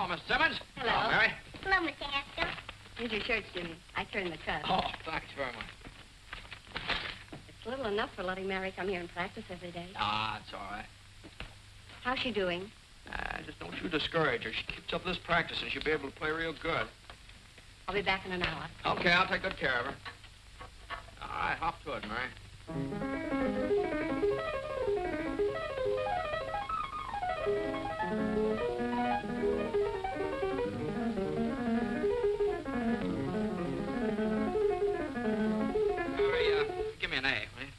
Miss Simmons. Hello. Hello, Mary. Hello, Mr. Haskell. Here's your shirts, Jimmy. I turned the cut. Oh, thanks very much. It's little enough for letting Mary come here and practice every day. Ah, it's all right. How's she doing? Just don't you discourage her. She keeps up this practice and she'll be able to play real good. I'll be back in an hour. Okay, I'll take good care of her. All right, hop to it, Mary. Mary, give me an A, will you?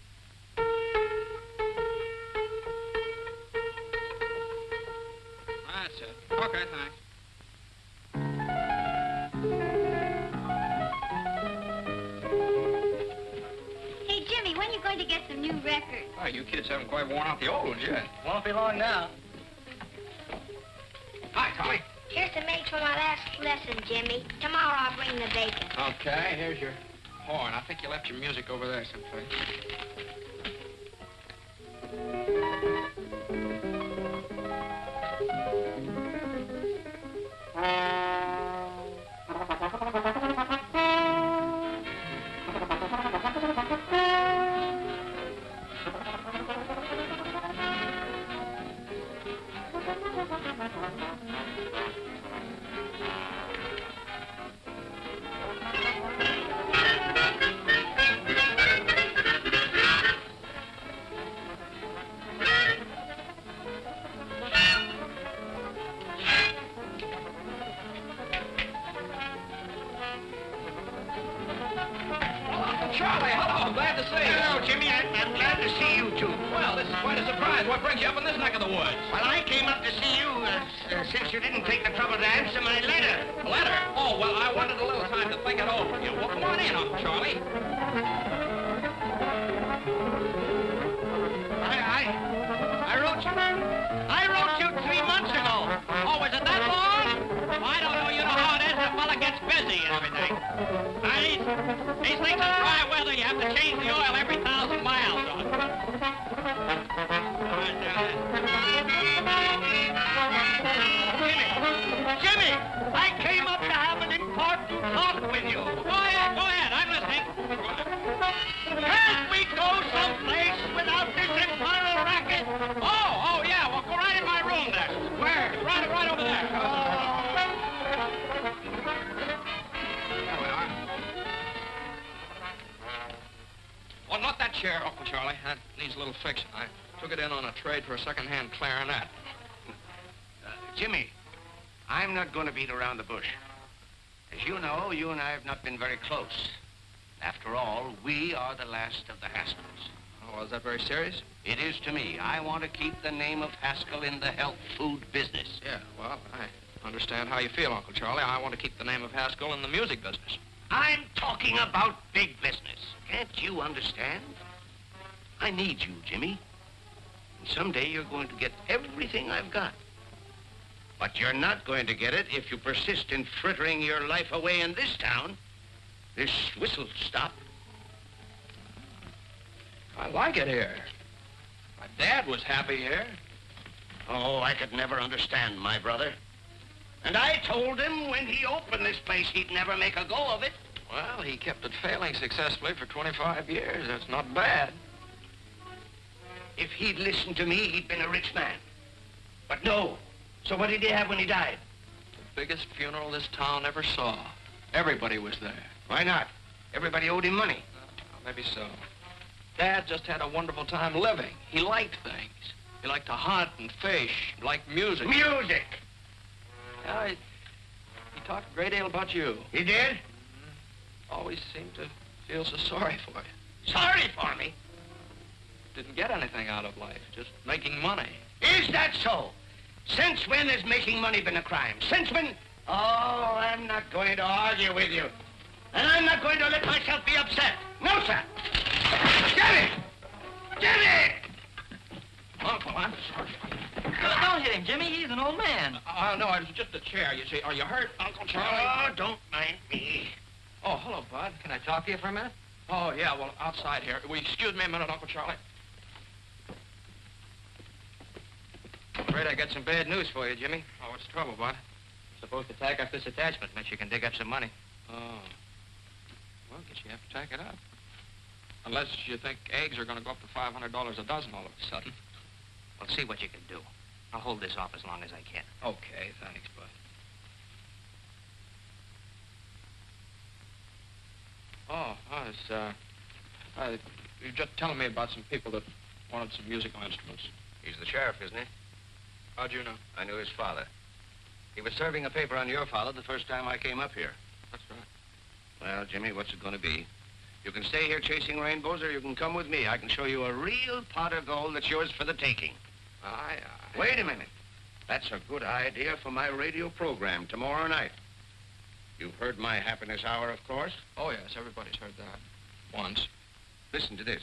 That's it. Okay, thanks. Hey, Jimmy, when are you going to get some new records? Oh, you kids haven't quite worn out the old ones yet. Won't be long now. Hi, Tommy. Here's the mate for my last lesson, Jimmy. Tomorrow I'll bring the bacon. Okay, here's your horn. I think you left your music over there someplace. Charlie, hello. Glad to see you. Hello, Jimmy. I'm glad to see you, too. Well, this is quite a surprise. What brings you up in this neck of the woods? Well, I came up to see you since you didn't take the trouble to answer my letter. A letter? Oh, well, I wanted a little time to think it over. You well, come on in, Uncle Charlie. I wrote you 3 months ago. Oh, was it that long? I don't know. You know how it is. The fella gets busy and everything. These things in dry weather, you have to change the oil every 1,000 miles. Jimmy, I came up to have an important talk with you. Go ahead. I'm listening. Can't we go someplace without this infernal racket? Oh, yeah. Well, go right in my room there. Where? Right over there. Oh. There we are. Well, not that chair, Uncle Charlie. That needs a little fixing. I took it in on a trade for a second-hand clarinet. Jimmy, I'm not going to beat around the bush. As you know, you and I have not been very close. After all, we are the last of the Haskells. Oh, is that very serious? It is to me. I want to keep the name of Haskell in the health food business. Yeah, well, I understand how you feel, Uncle Charlie. I want to keep the name of Haskell in the music business. I'm talking about big business. Can't you understand? I need you, Jimmy. And someday you're going to get everything I've got. But you're not going to get it if you persist in frittering your life away in this town. This whistle stop. I like it here. My dad was happy here. Oh, I could never understand my brother. And I told him when he opened this place, he'd never make a go of it. Well, he kept it failing successfully for 25 years. That's not bad. If he'd listened to me, he'd been a rich man. But no. So what did he have when he died? The biggest funeral this town ever saw. Everybody was there. Why not? Everybody owed him money. Maybe so. Dad just had a wonderful time living. He liked things. He liked to hunt and fish. He liked music. Music! Yeah, he talked a great deal about you. He did? Always seemed to feel so sorry for you. Sorry for me? Didn't get anything out of life, just making money. Is that so? Since when has making money been a crime? Since when? Oh, I'm not going to argue with you. And I'm not going to let myself be upset. No, sir. Jimmy! Jimmy! Uncle, I'm sorry. Don't hit him, Jimmy. He's an old man. No, it was just a chair, you see. Are you hurt, Uncle Charlie? Oh, don't mind me. Oh, hello, Bud. Can I talk to you for a minute? Oh, yeah, well, outside here. Will you excuse me a minute, Uncle Charlie? Afraid I got some bad news for you, Jimmy. Oh, what's the trouble, Bud? Supposed to tack up this attachment, unless you can dig up some money. Oh. Well, guess you have to tack it up. Unless you think eggs are going to go up to $500 a dozen all of a sudden. Well, see what you can do. I'll hold this off as long as I can. Okay, thanks, Bud. You were just telling me about some people that wanted some musical instruments. He's the sheriff, isn't he? How'd you know? I knew his father. He was serving a paper on your father the first time I came up here. That's right. Well, Jimmy, what's it going to be? You can stay here chasing rainbows, or you can come with me. I can show you a real pot of gold that's yours for the taking. Aye. Wait a minute. That's a good idea for my radio program tomorrow night. You've heard my happiness hour, of course. Oh, yes, everybody's heard that. Once. Listen to this.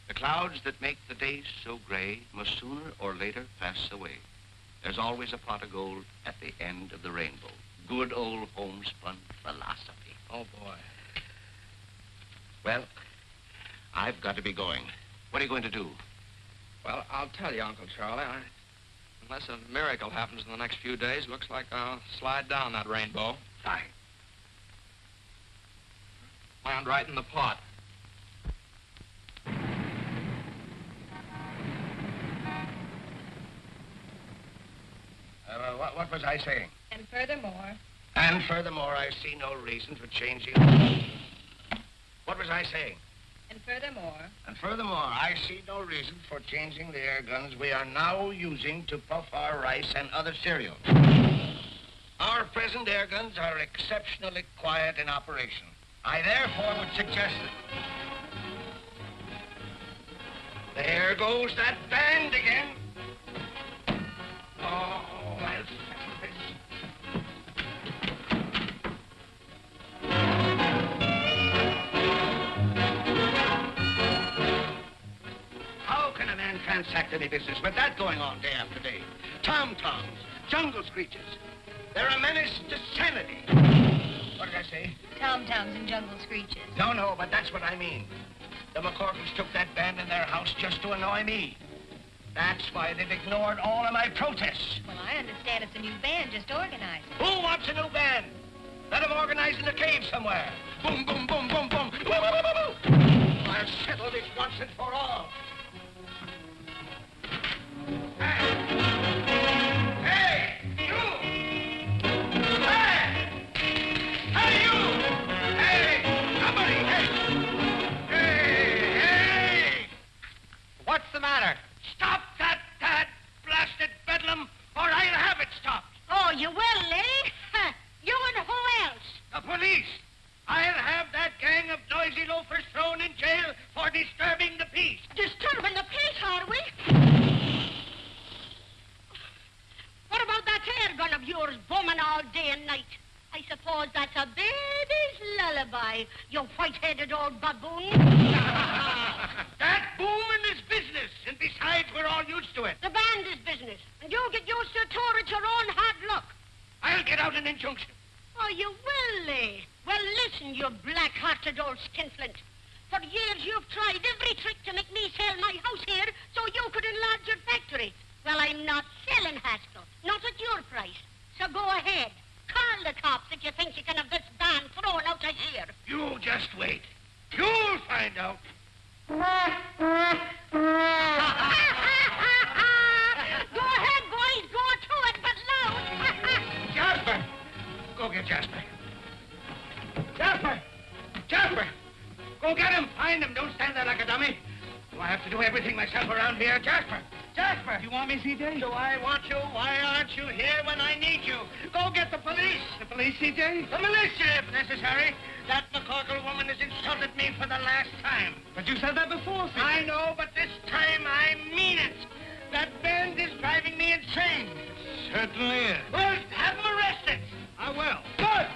The clouds that make the days so gray must sooner or later pass away. There's always a pot of gold at the end of the rainbow. Good old homespun philosophy. Oh, boy. Well, I've got to be going. What are you going to do? Well, I'll tell you, Uncle Charlie, unless a miracle happens in the next few days, looks like I'll slide down that rainbow. Fine. Land right in the pot. What was I saying? And furthermore... And furthermore, I see no reason for changing... What was I saying? And furthermore... And furthermore, I see no reason for changing the air guns we are now using to puff our rice and other cereals. Our present air guns are exceptionally quiet in operation. I therefore would suggest that... There goes that band again. Oh, I'll settle this. How can a man transact any business with that going on day after day? Tom-toms, jungle screeches. They're a menace to sanity. What did I say? Tom-toms and jungle screeches. No, but that's what I mean. The McCorkles took that band in their house just to annoy me. That's why they've ignored all of my protests. Well, I understand it's a new band just organized. Who wants a new band? Let them organize in a cave somewhere. Boom, boom, boom, boom, boom. Woo, woo, woo, woo, woo. I'll settle this once and for all. Hey, you! Hey! Hey, you! Hey, somebody! Hey! What's the matter? Stop that blasted bedlam, or I'll have it stopped. Oh, you will, eh? You and who else? The police. I'll have that gang of noisy loafers thrown in jail for disturbing the peace. Disturbing the peace, are we? What about that air gun of yours booming all day and night? I suppose that's a baby's lullaby, you white-headed old baboon. That booming is business, and besides, we're all used to it. The band is business, and you get used to it too at your own hard luck. I'll get out an injunction. Oh, you will, eh? Well, listen, you black-hearted old skinflint. For years you've tried every trick to make me sell my house here so you could enlarge your factory. Well, I'm not selling, Haskell. Not at your price. So go ahead. Call the cops if you think you can have this band thrown out of here. You just wait. You'll find out. Go ahead, boys. Go to it, but loud. Jasper! Go get Jasper. Jasper! Jasper! Go get him. Find him. Don't stand there like a dummy. Do I have to do everything myself around here? Jasper! Jasper! You want me, C.J.? Do I want you? Why aren't you here when I need you? Go get the police. The police, C.J.? The militia, if necessary. That McCorkle woman has insulted me for the last time. But you said that before, C.J. I know, but this time I mean it. That band is driving me insane. Certainly is. Well, have them arrested. I will. Good.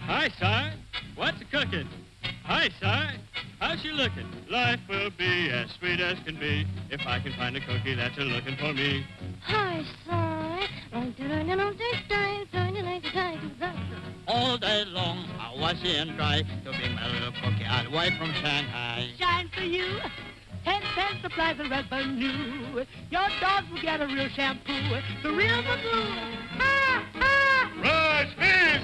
Hi, Si. What's cooking? Hi, Si. How's you looking? Life will be as sweet as can be if I can find a cookie that's a-looking for me. Hi, Si. All day long, I wash and dry. To be my little coquette wife from Shanghai. Shine for you. 10 cents supplies the revenue. Your dogs will get a real shampoo. The real Magoo. Ha, ha! Rise, fish!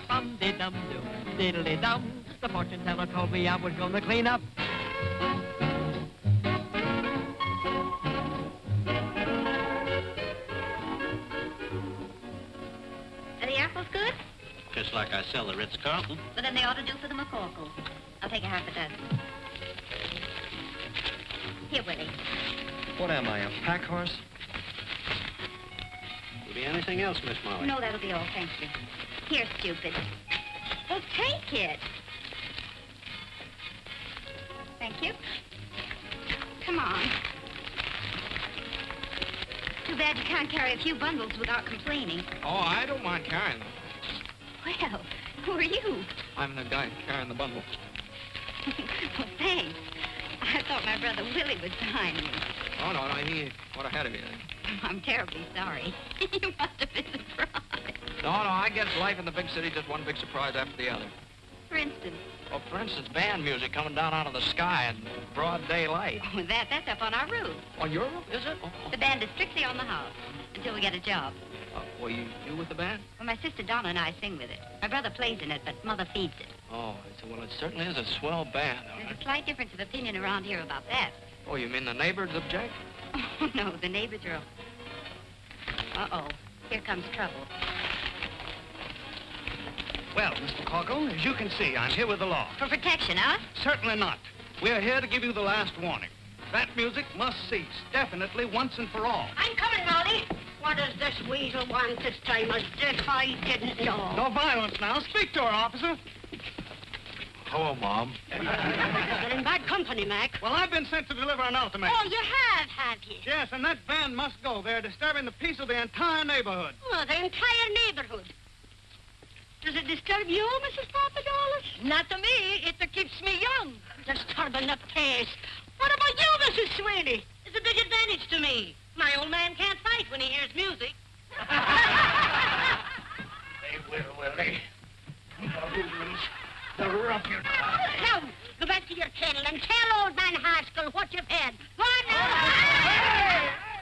Dum-de-dum-dum, diddly-dum. The fortune teller told me I was gonna clean up. Are the apples good? Just like I sell the Ritz-Carlton. Well, then they ought to do for the McCorkles. I'll take a half a dozen. Here, Willie. What am I, a pack horse? Will be anything else, Miss Molly? No, that'll be all, thank you. Here, stupid. Well, take it. Thank you. Come on. Too bad you can't carry a few bundles without complaining. Oh, I don't mind carrying them. Well, who are you? I'm the guy carrying the bundle. Well, thanks. I thought my brother Willie was behind me. Oh, no, he got ahead of you. I'm terribly sorry. You must have been surprised. No, I guess life in the big city just one big surprise after the other. For instance? Well, for instance, band music coming down out of the sky in broad daylight. Oh, that's up on our roof. On your roof, is it? Oh. The band is strictly on the house until we get a job. Well, you with the band? Well, my sister Donna and I sing with it. My brother plays in it, but Mother feeds it. Oh, I said, well, it certainly is a swell band. There's a slight difference of opinion around here about that. Oh, you mean the neighbors object? Oh, no, the neighbors are... Uh-oh, here comes trouble. Well, Mr. McCorkle, as you can see, I'm here with the law. For protection, huh? Certainly not. We're here to give you the last warning. That music must cease, definitely, once and for all. I'm coming, Molly. What does this weasel want this time as if I didn't know? No violence now. Speak to her, officer. Hello, Mom. You're in bad company, Mac. Well, I've been sent to deliver an ultimatum. Oh, you have you? Yes, and that band must go. They're disturbing the peace of the entire neighborhood. Oh, the entire neighborhood. Does it disturb you, Mrs. Papadopoulos? Not to me. It keeps me young. Disturbing the peace. What about you, Mrs. Sweeney? It's a big advantage to me. My old man can't fight when he hears music. They will they? The hoodlums, the ruffians. Now, go back to your kennel and tell old man Haskell what you've had. Go on now.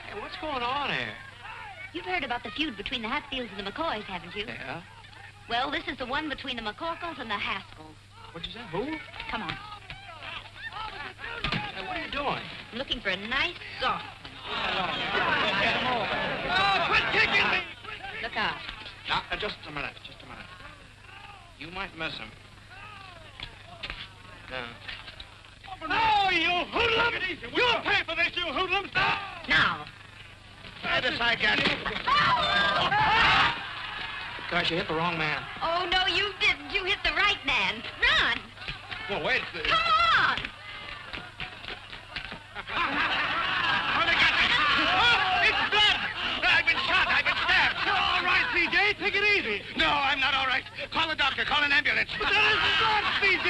Hey, what's going on here? You've heard about the feud between the Hatfields and the McCoys, haven't you? Yeah? Well, this is the one between the McCorkles and the Haskells. What'd you say? Who? Come on. Hey, what are you doing? I'm looking for a nice, soft one. Oh, quit kicking me! Look out. Now, just a minute. You might miss him. Oh, you hoodlums! You'll pay for this, you hoodlums! Now. This I get. Gosh, you hit the wrong man. Oh, no, you didn't. You hit the right man. Run. Well, wait. Come on. Oh, they got me. Oh, it's blood! I've been shot. I've been stabbed. You're all right, C.J. Take it easy. No, I'm not all right. Call the doctor. Call an ambulance. But that isn't blood, C.J.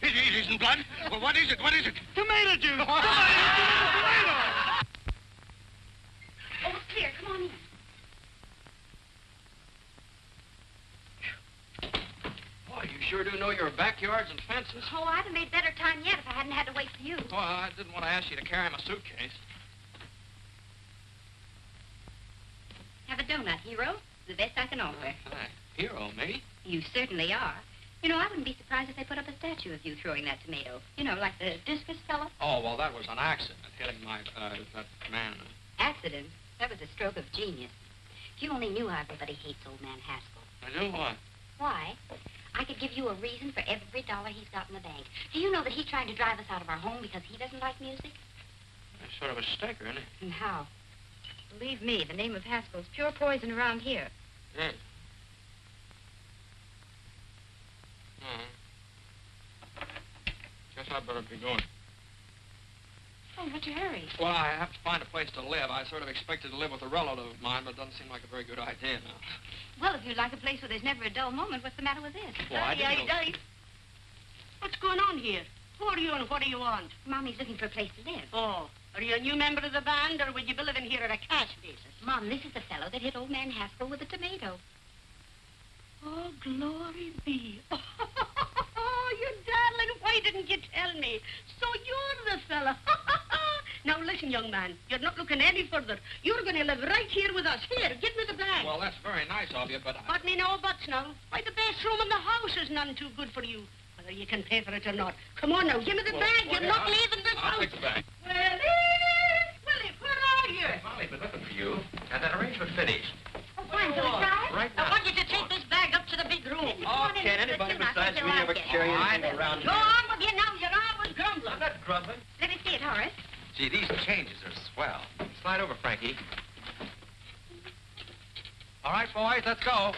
It isn't blood? Well, what is it? What is it? Tomato juice. Somebody give me the tomato. Oh, it's clear. Come on in. Boy, you sure do know your backyards and fences. Oh, I'd have made better time yet if I hadn't had to wait for you. Well, I didn't want to ask you to carry my suitcase. Have a donut, hero. The best I can offer. Hi. Hero, me? You certainly are. You know, I wouldn't be surprised if they put up a statue of you throwing that tomato. You know, like the discus fella. Oh, well, that was an accident, hitting my, that man. Accident? That was a stroke of genius. If you only knew how everybody hates old man Haskell. I do what? Why? I could give you a reason for every dollar he's got in the bank. Do you know that he's trying to drive us out of our home because he doesn't like music? That's sort of a sticker, isn't it? And how? Believe me, the name of Haskell's pure poison around here. Yeah. Guess I'd better be going. Oh, what's your hurry? Well, I have to find a place to live. I sort of expected to live with a relative of mine, but it doesn't seem like a very good idea now. Well, if you'd like a place where there's never a dull moment, what's the matter with this? Well, I didn't know... What's going on here? Who are you and what do you want? Mommy's looking for a place to live. Oh, Are you a new member of the band, or will you be living here at a cash basis? Mom, this is the fellow that hit old man Haskell with a tomato. Oh, glory be. Oh, you darling, why didn't you tell me? So you're the fella. Now, listen, young man, you're not looking any further. You're going to live right here with us. Here, give me the bag. Well, that's very nice of you, but But me no buts now. Why, the best room in the house is none too good for you. Whether you can pay for it or not. Come on now, give me the bag. You're not leaving this I'll house. take the bag. Willie, where are you? Molly, been looking for you. And that arrangement finished. Oh, fine, shall we try? Right I now. want you to take this bag up to the big room. Oh, can anybody besides me ever carry anything around Go on with you now. You're always grumbling. I'm not grumbling. Let me see it, Horace. Gee, these changes are swell. Slide over, Frankie. All right, boys, let's go.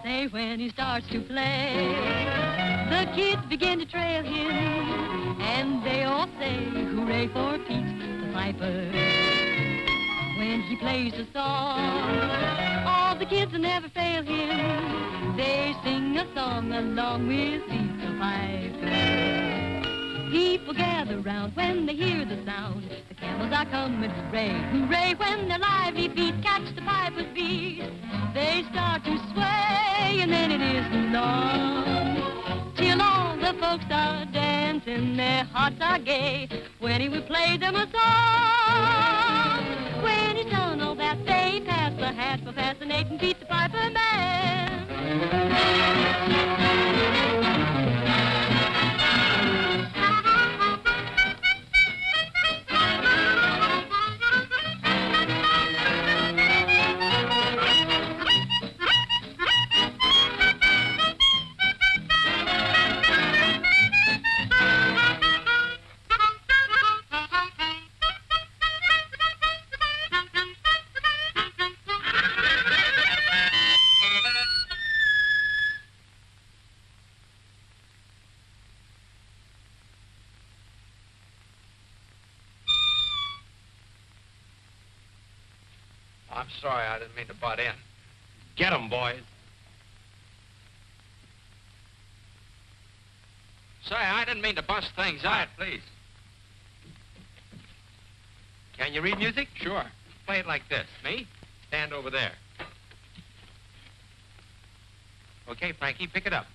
Say when he starts to play, the kids begin to trail him, and they all say, hooray for Pete the Piper. When he plays a song, all the kids will never fail him. They sing a song along with Pete the Piper. People gather round when they hear the sound. The camels are coming, hooray, hooray, when their lively feet catch the piper's beat. They start to sway, and then it isn't long till all the folks are dancing, their hearts are gay when he will play them a song. When he's done all that, they pass the hat for fascinating Pete the Piper Man. I'm sorry, I didn't mean to butt in. Get 'em, boys. Say, I didn't mean to bust things out. Please. Can you read music? Sure. Play it like this. Me? Stand over there. Okay, Frankie, pick it up.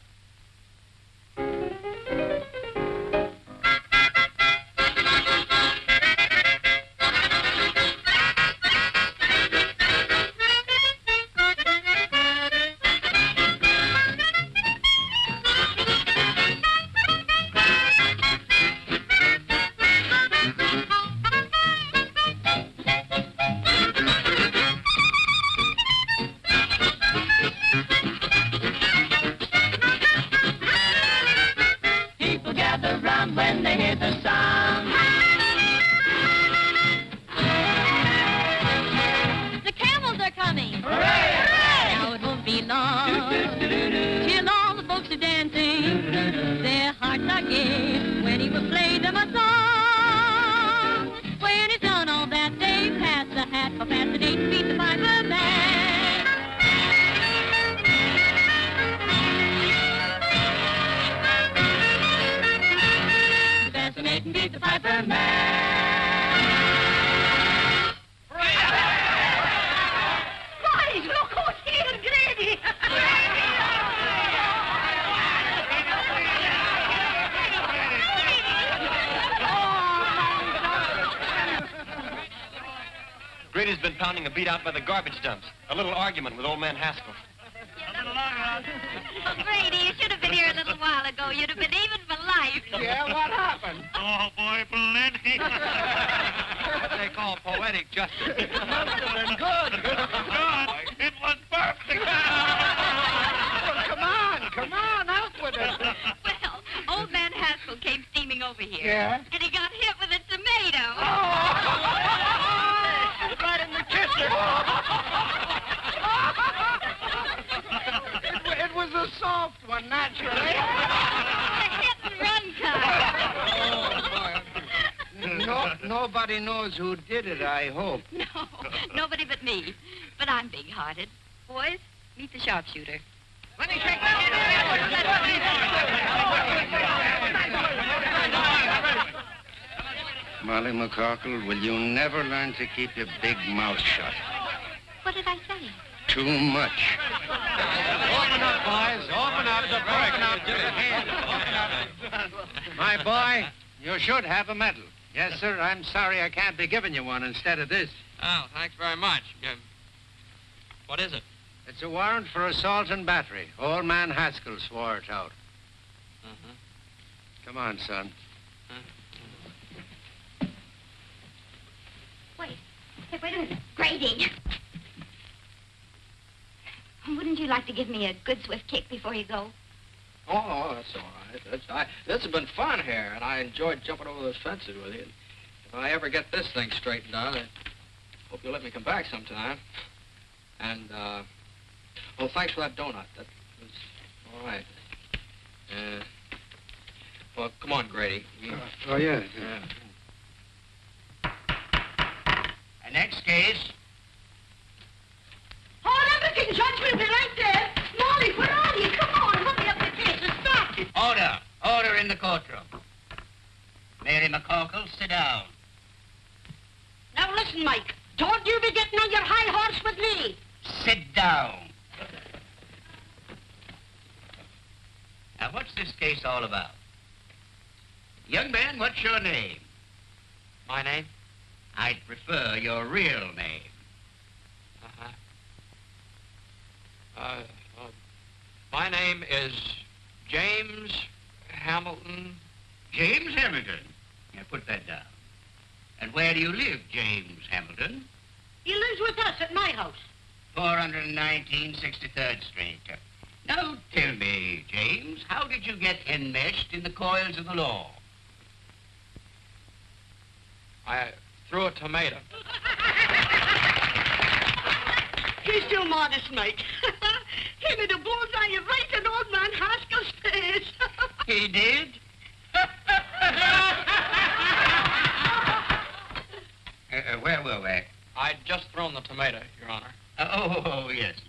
Grady's been pounding a beat out by the garbage dumps. A little argument with old man Haskell. Oh, Grady, you should have been here a little while ago. You'd have been even for life. Yeah, what happened? Oh, boy, plenty. What they call poetic justice. It must have been good. God, it was perfect. Well, come on, out with it. Well, old man Haskell came steaming over here. Yeah? And he got hit with a tomato. Right in the kisser. It was a soft one, naturally. A hit-and-run kind. Nobody knows who did it, I hope. No, nobody but me. But I'm big-hearted. Boys, meet the sharpshooter. Let me shake that Molly McCorkle, will you never learn to keep your big mouth shut? What did I say? Too much. Open up, boys. Open up. Open up. My boy, you should have a medal. Yes, sir. I'm sorry I can't be giving you one instead of this. Oh, thanks very much. What is it? It's a warrant for assault and battery. Old man Haskell swore it out. Come on, son. Wait. Hey, wait a minute. Grady. Wouldn't you like to give me a good swift kick before you go? Oh, that's all right. This has been fun here, and I enjoyed jumping over those fences with you. If I ever get this thing straightened out, I hope you'll let me come back sometime. And, well, thanks for that donut. That was all right. Well, come on, Grady. Oh, yeah. The next case. Hold everything, Judge. We'll be right there. Molly, where are you? Come on, hurry up the case and start it. Order. Order in the courtroom. Mary McCorkle, sit down. Now listen, Mike. Don't you be getting on your high horse with me. Sit down. Now, what's this case all about? Young man, what's your name? My name? I'd prefer your real name. My name is James Hamilton. James Hamilton. Now, put that down. And where do you live, James Hamilton? He lives with us at my house. 419 63rd Street. Now, tell me, James, how did you get enmeshed in the coils of the law? I threw a tomato. He's too modest, Mike. He made a bullseye right in old man Haskell's face. He did? Where were we? I'd just thrown the tomato, Your Honor. Oh, yes.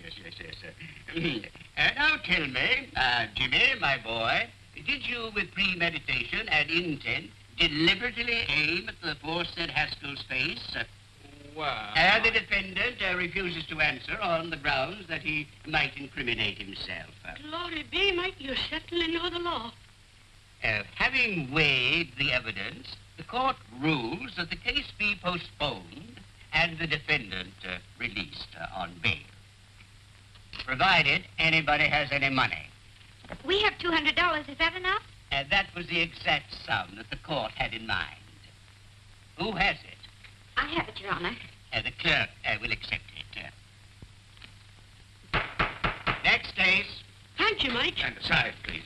Now tell me, Jimmy, my boy, did you, with premeditation and intent, deliberately aim at the aforesaid Haskell's face? Well... The defendant refuses to answer on the grounds that he might incriminate himself. Glory be, Mike, you certainly know the law. Having weighed the evidence, the court rules that the case be postponed and the defendant released on bail, provided anybody has any money. We have $200. Is that enough? That was the exact sum that the court had in mind. Who has it? I have it, Your Honor. The clerk will accept it. Next case. Thank you, Mike. Stand aside, please.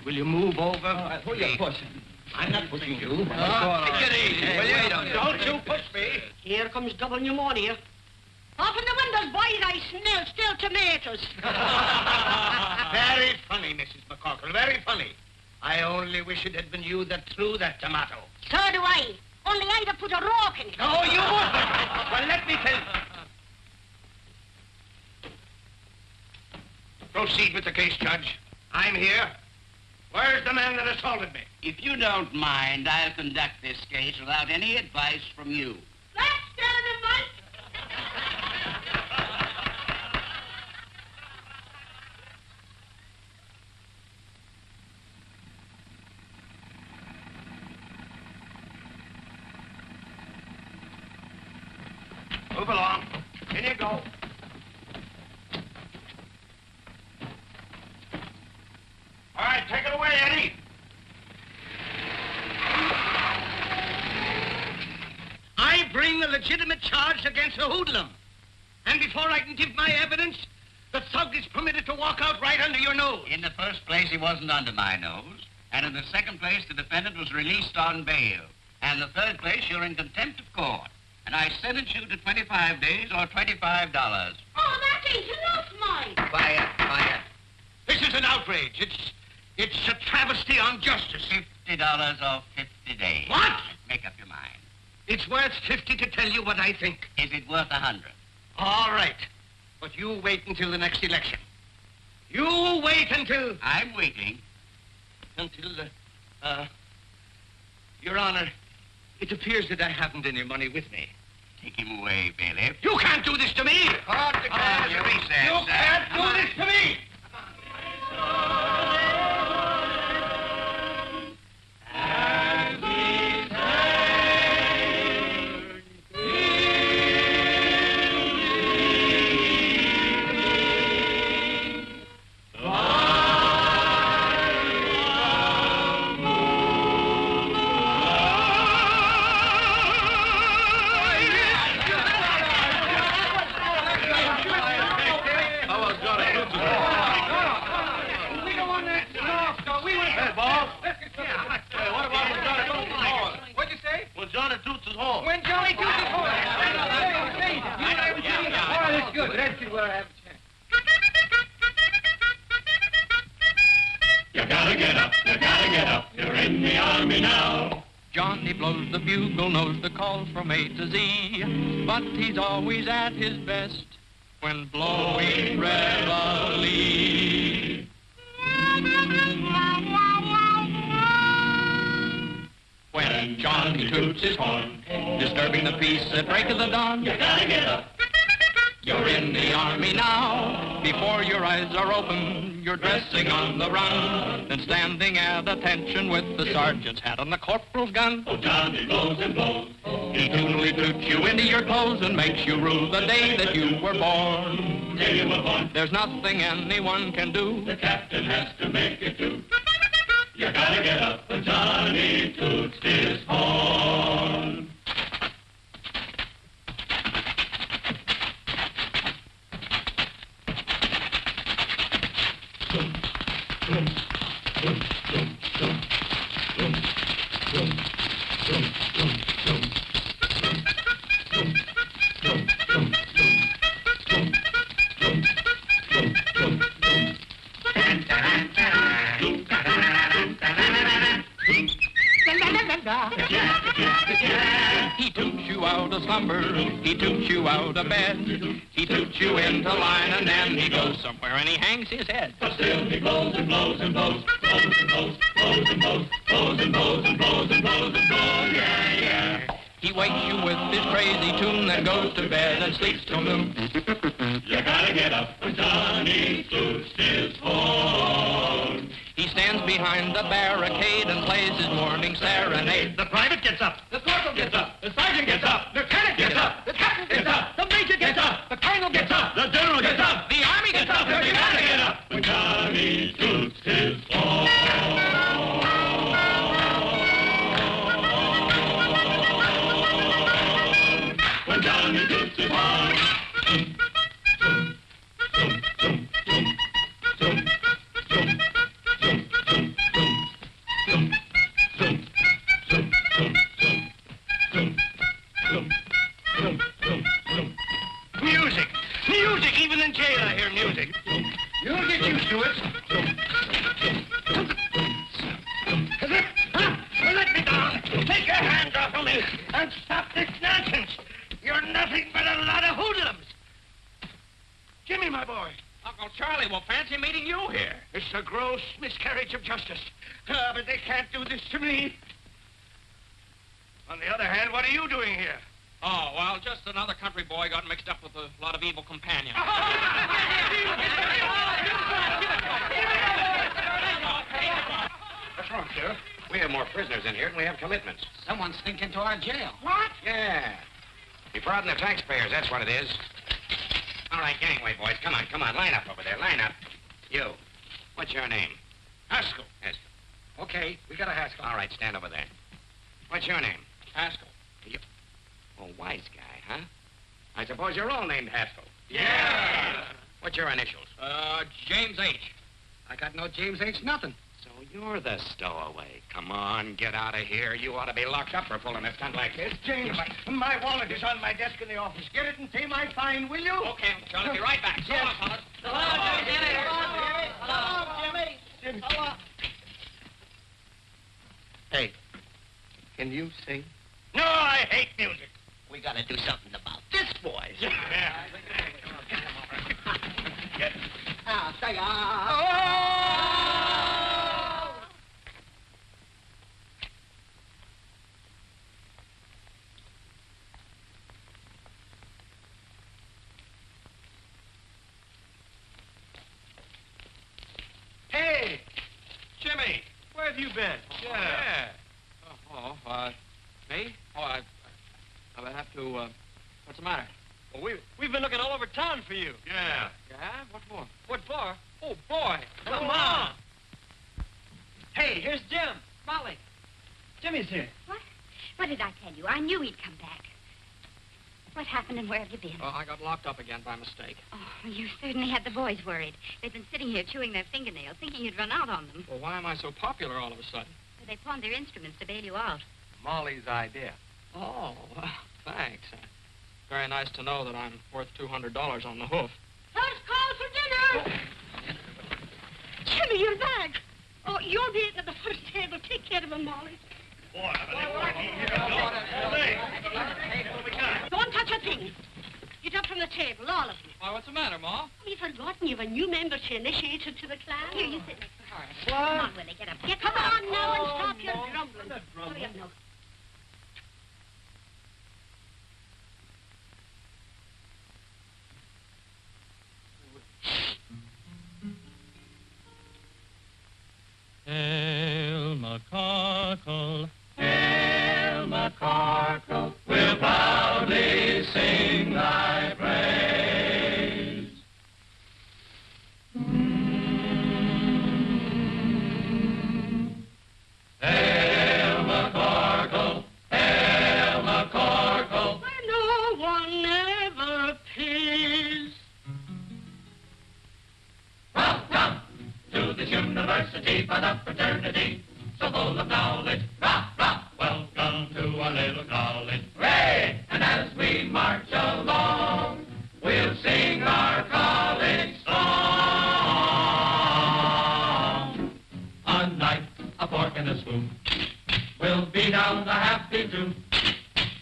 Will you move over? Who you pushing? I'm not pushing you. Get easy. Don't you push me. Here comes double pneumonia. Open the windows, boys. I smell still tomatoes. Very funny, Mrs. McCorkle. Very funny. I only wish it had been you that threw that tomato. So do I. Only I'd have put a rock in it. No, you wouldn't. Well, let me tell you. Proceed with the case, Judge. I'm here. Where's the man that assaulted me? If you don't mind, I'll conduct this case without any advice from you. Let's stand him, Mike. Move along. In you go. All right, take it away, Eddie. I bring a legitimate charge against a hoodlum. And before I can give my evidence, the thug is permitted to walk out right under your nose. In the first place, he wasn't under my nose. And in the second place, the defendant was released on bail. And in the third place, you're in contempt of court. And I sentence you to 25 days or $25. Oh, that ain't enough, Mike. Quiet. This is an outrage. It's a travesty on justice. $50 or 50 days. What? Make up your mind. It's worth 50 to tell you what I think. Is it worth 100? All right. But you wait until the next election. You wait until... I'm waiting. Until, Your Honor, it appears that I haven't any money with me. Take him away, bailiff. You can't do this to me! Hold the car, you can't do this to me! The bugle knows the call from A to Z, but he's always at his best when blowing reveille. When Johnny toots his horn, disturbing the peace at break of the dawn, you gotta get up. You're in the army now. Before your eyes are open, you're dressing on the run, and standing at attention with the sergeant's hat on the corporal's gun. Oh, Johnny blows and blows. He tunily toots you into your clothes and makes you rue the day that you were born. Day you were born. There's nothing anyone can do. The captain has to make it do. You gotta get up when Johnny toots his horn. He toots you out of slumber, he toots you out of bed, he toots you into line, and then he goes somewhere and he hangs his head. But still he blows and blows and blows, blows and blows, blows and blows, blows and blows and blows and blows and blows, yeah, yeah. He wakes you with his crazy tune, then goes to bed and sleeps till noon. You gotta get up when Johnny toots his horn. He stands behind the barricade and plays his morning serenade. The private gets up. The corporal gets up. The sergeant gets up. The lieutenant gets up. The captain gets up. The major gets up. The colonel gets up. The general gets up. The army gets up. You gotta get up when Johnny toots his horn. When Johnny toots his horn. Music! Music! Even in jail I hear music. You'll get used to it. Let me down. Take your hands off of me and stop this nonsense. You're nothing but a lot of hoodlums. Jimmy, my boy. Uncle Charlie will fancy meeting you here. It's a gross miscarriage of justice. But they can't do this to me. On the other hand, what are you doing here? Oh, well, just another country boy got mixed up with a lot of evil companions. What's wrong, Sheriff? We have more prisoners in here than we have commitments. Someone's sneaked into our jail. What? Yeah. Defrauding the taxpayers, that's what it is. All right, gangway, boys. Come on, line up over there. Line up. You. What's your name? Haskell. Haskell. Okay, we got a Haskell. All right, stand over there. What's your name? Haskell. Oh, wise guy, huh? I suppose you're all named Haskell. Yeah. What's your initials? James H. I got no James H. nothing. So you're the stowaway. Come on, get out of here. You ought to be locked up for pulling a stunt like this. James, my wallet is on my desk in the office. Get it and pay my fine, will you? Okay, Uncle Charlie, be right back. So long, fellas. Jimmy. Hey, can you sing? No, I hate music. We gotta do something about this, boys. Yeah. Ah, say, ah. have you been? Yeah. Me? Oh, I have to, what's the matter? Well, we've been looking all over town for you. Yeah. Yeah? What for? What for? Oh, boy. Come on. Hey, here's Jim. Molly. Jimmy's here. What? What did I tell you? I knew he'd come back. What happened and where have you been? Well, I got locked up again by mistake. Oh, you certainly had the boys worried. They've been sitting here chewing their fingernails, thinking you'd run out on them. Well, why am I so popular all of a sudden? So they pawned their instruments to bail you out. Molly's idea. Oh, well, thanks. Very nice to know that I'm worth $200 on the hoof. First call for dinner! Jimmy, you're back. Oh, you'll be eating at the foot of the table. Take care of him, Molly. Don't touch a thing. Get up from the table, all of you. Why, what's the matter, Ma? Have you forgotten you've a new member to initiate her to the class? Here, you sit next to Horace. What? Come on, Willie, get up. Come on now and stop your grumbling. Hurry up now. Hail McCarkle, Hail McCarkle, we'll proudly sing thy praise. Hail McCarkle, Hail McCarkle, Where no one ever pays. welcome to this university for the fraternity, so full of knowledge. Rah, rah, welcome to our little college. Hooray! And as we march along, we'll sing our college song. A knife, a fork, and a spoon. We'll beat down the happy tune.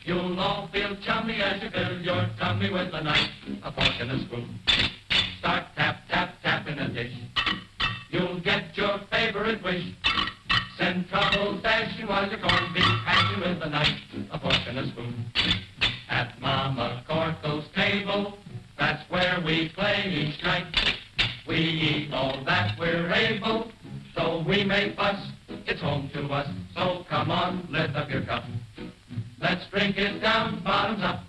You'll all feel chummy as you fill your tummy with a knife, a fork, and a spoon. Start tap, tap, tap in a dish. You'll get your favorite wish. Send troubles dashing while your corned beef hashing with a knife, a fork, and a spoon. At Mama Corkle's table, that's where we play each night. We eat all that we're able, so we may fuss. It's home to us, so come on, lift up your cup. Let's drink it down, bottoms up.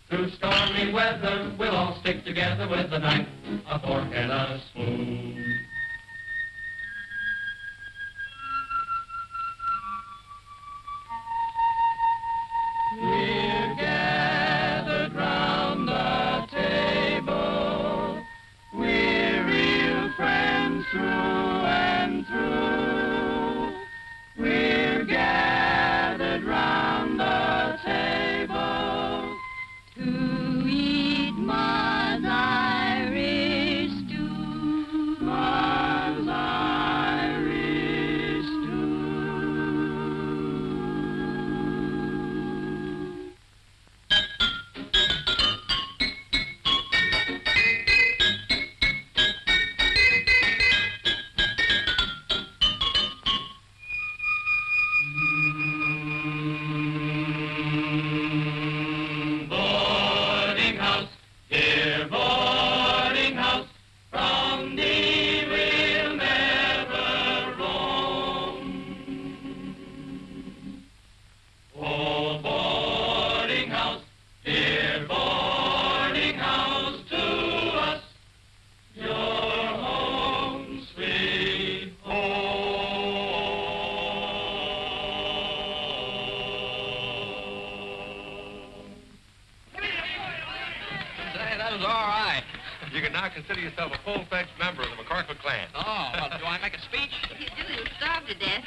Through stormy weather, we'll all stick together with a knife, a fork, and a spoon. We're gathered round the table. We're real friends through and through. We're gathered round the table To eat Ma's Irish stew. Ma's Irish stew. Boarding house, dear boarding house, from thee we'll never roam. Oh, boarding house, dear boarding house, to us, your home, sweet home. Say, that was all right. You can now consider yourself a full-fledged member of the McCarkle clan. Oh, well, do I make a speech? If you do, you'll starve to death.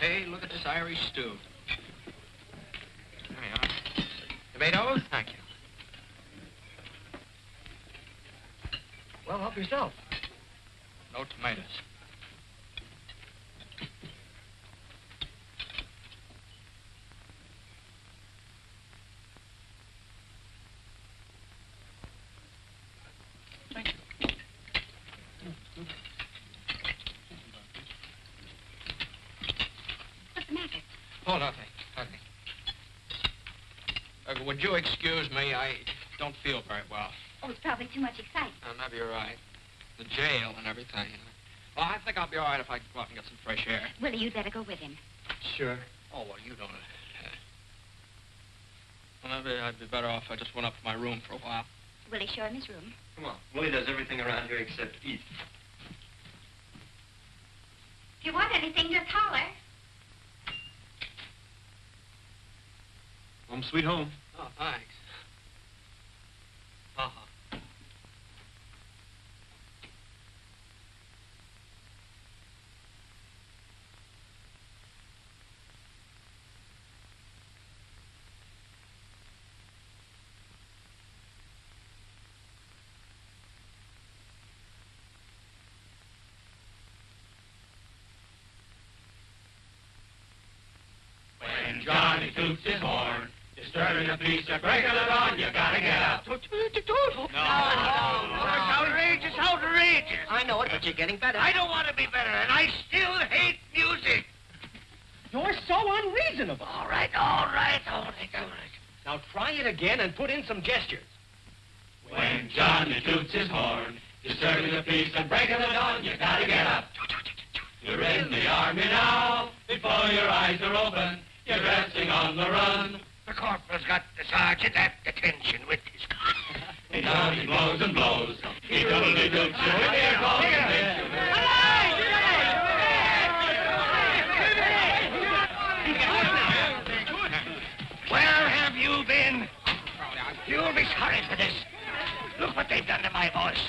Hey, look at this Irish stew. There you are. Tomatoes? Thank you. Well, help yourself. No tomatoes. Thank you. What's the matter? Oh, nothing. Nothing. Would you excuse me? I don't feel very well. Oh, it's probably too much excitement. Maybe you're right. The jail and everything. Well, I think I'll be all right if I go out and get some fresh air. Willie, you'd better go with him. Sure. Oh, well, you don't. Well, maybe I'd be better off if I just went up to my room for a while. Willie, show him his room. Come on. Willie does everything around here except eat. If you want anything, just holler. Home sweet home. Oh, thanks. Uh-huh. When Johnny toots his horn, disturbing the peace of break of the dawn, you gotta get up. No. It's outrageous, outrageous. I know it, but you're getting better. I don't want to be better, and I still hate music. You're so unreasonable. All right. Now try it again and put in some gestures. When Johnny toots his horn, disturbing the peace and break of the dawn, you gotta get up. You're in the army now, before your eyes are open, you're dressing on the run. The corporal's got the sergeant at detention with his gun. He does, he blows and blows. He doodly doots you with ear calls and makes you Where have you been? You'll be sorry for this. Look what they've done to my voice.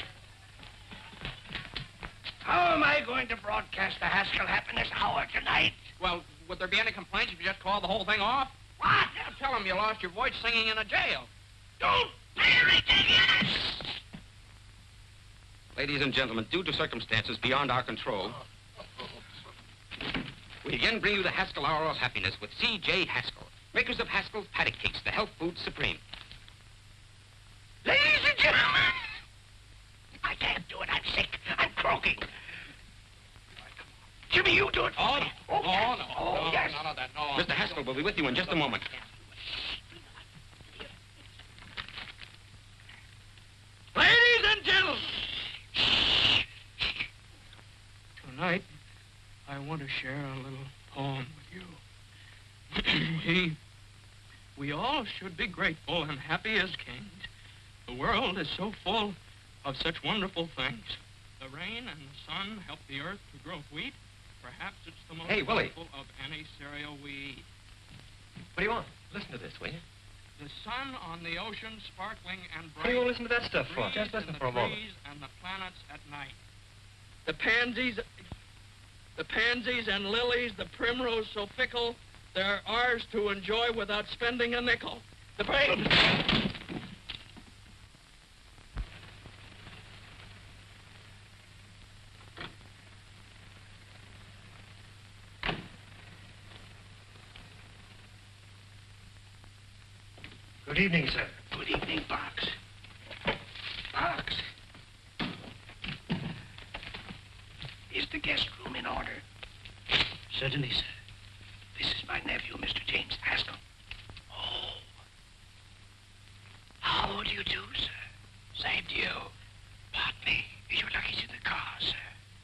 How am I going to broadcast the Haskell Happiness Hour tonight? Well, would there be any complaints if you just called the whole thing off? What? Yeah, tell them you lost your voice singing in a jail. Don't be ridiculous! Ladies and gentlemen, due to circumstances beyond our control, we again bring you the Haskell Hour of Happiness with C.J. Haskell, makers of Haskell's Paddock Cakes, the health food supreme. Ladies and gentlemen, I can't do it. I'm sick. I'm croaking. Jimmy, you do it for me. Oh, no. Oh, yes. None of that, no. Mr. Haskell will be with you in just a moment. Ladies and gentlemen. Tonight, I want to share a little poem with you. We all should be grateful and happy as kings. The world is so full of such wonderful things. The rain and the sun help the earth to grow wheat. Perhaps it's the most Hey, Willie. wonderful of any cereal we eat. What do you want? Listen to this, will you? The sun on the ocean sparkling and bright. What do you want to listen to that stuff for? Breeze Just listen in the for a moment. trees and the planets at night. The pansies and lilies, the primrose so fickle, they're ours to enjoy without spending a nickel. The Good evening, sir. Good evening, Box. Box. Is the guest room in order? Certainly, sir. This is my nephew, Mr. James Haskell. Oh. How do you do, sir? Same to you. Pardon me. Is your luggage in the car, sir?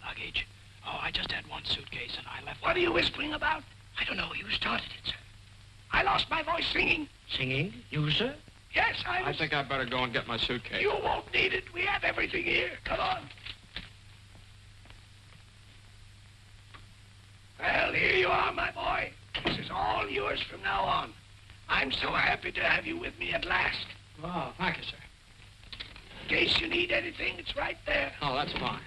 Luggage? Oh, I just had one suitcase and I left. What are you whispering about? I don't know. You started it, sir. I lost my voice singing. Singing? You, sir? Yes, I think I'd better go and get my suitcase. You won't need it. We have everything here. Come on. Well, here you are, my boy. This is all yours from now on. I'm so happy to have you with me at last. Oh, thank you, sir. In case you need anything, it's right there. Oh, that's fine.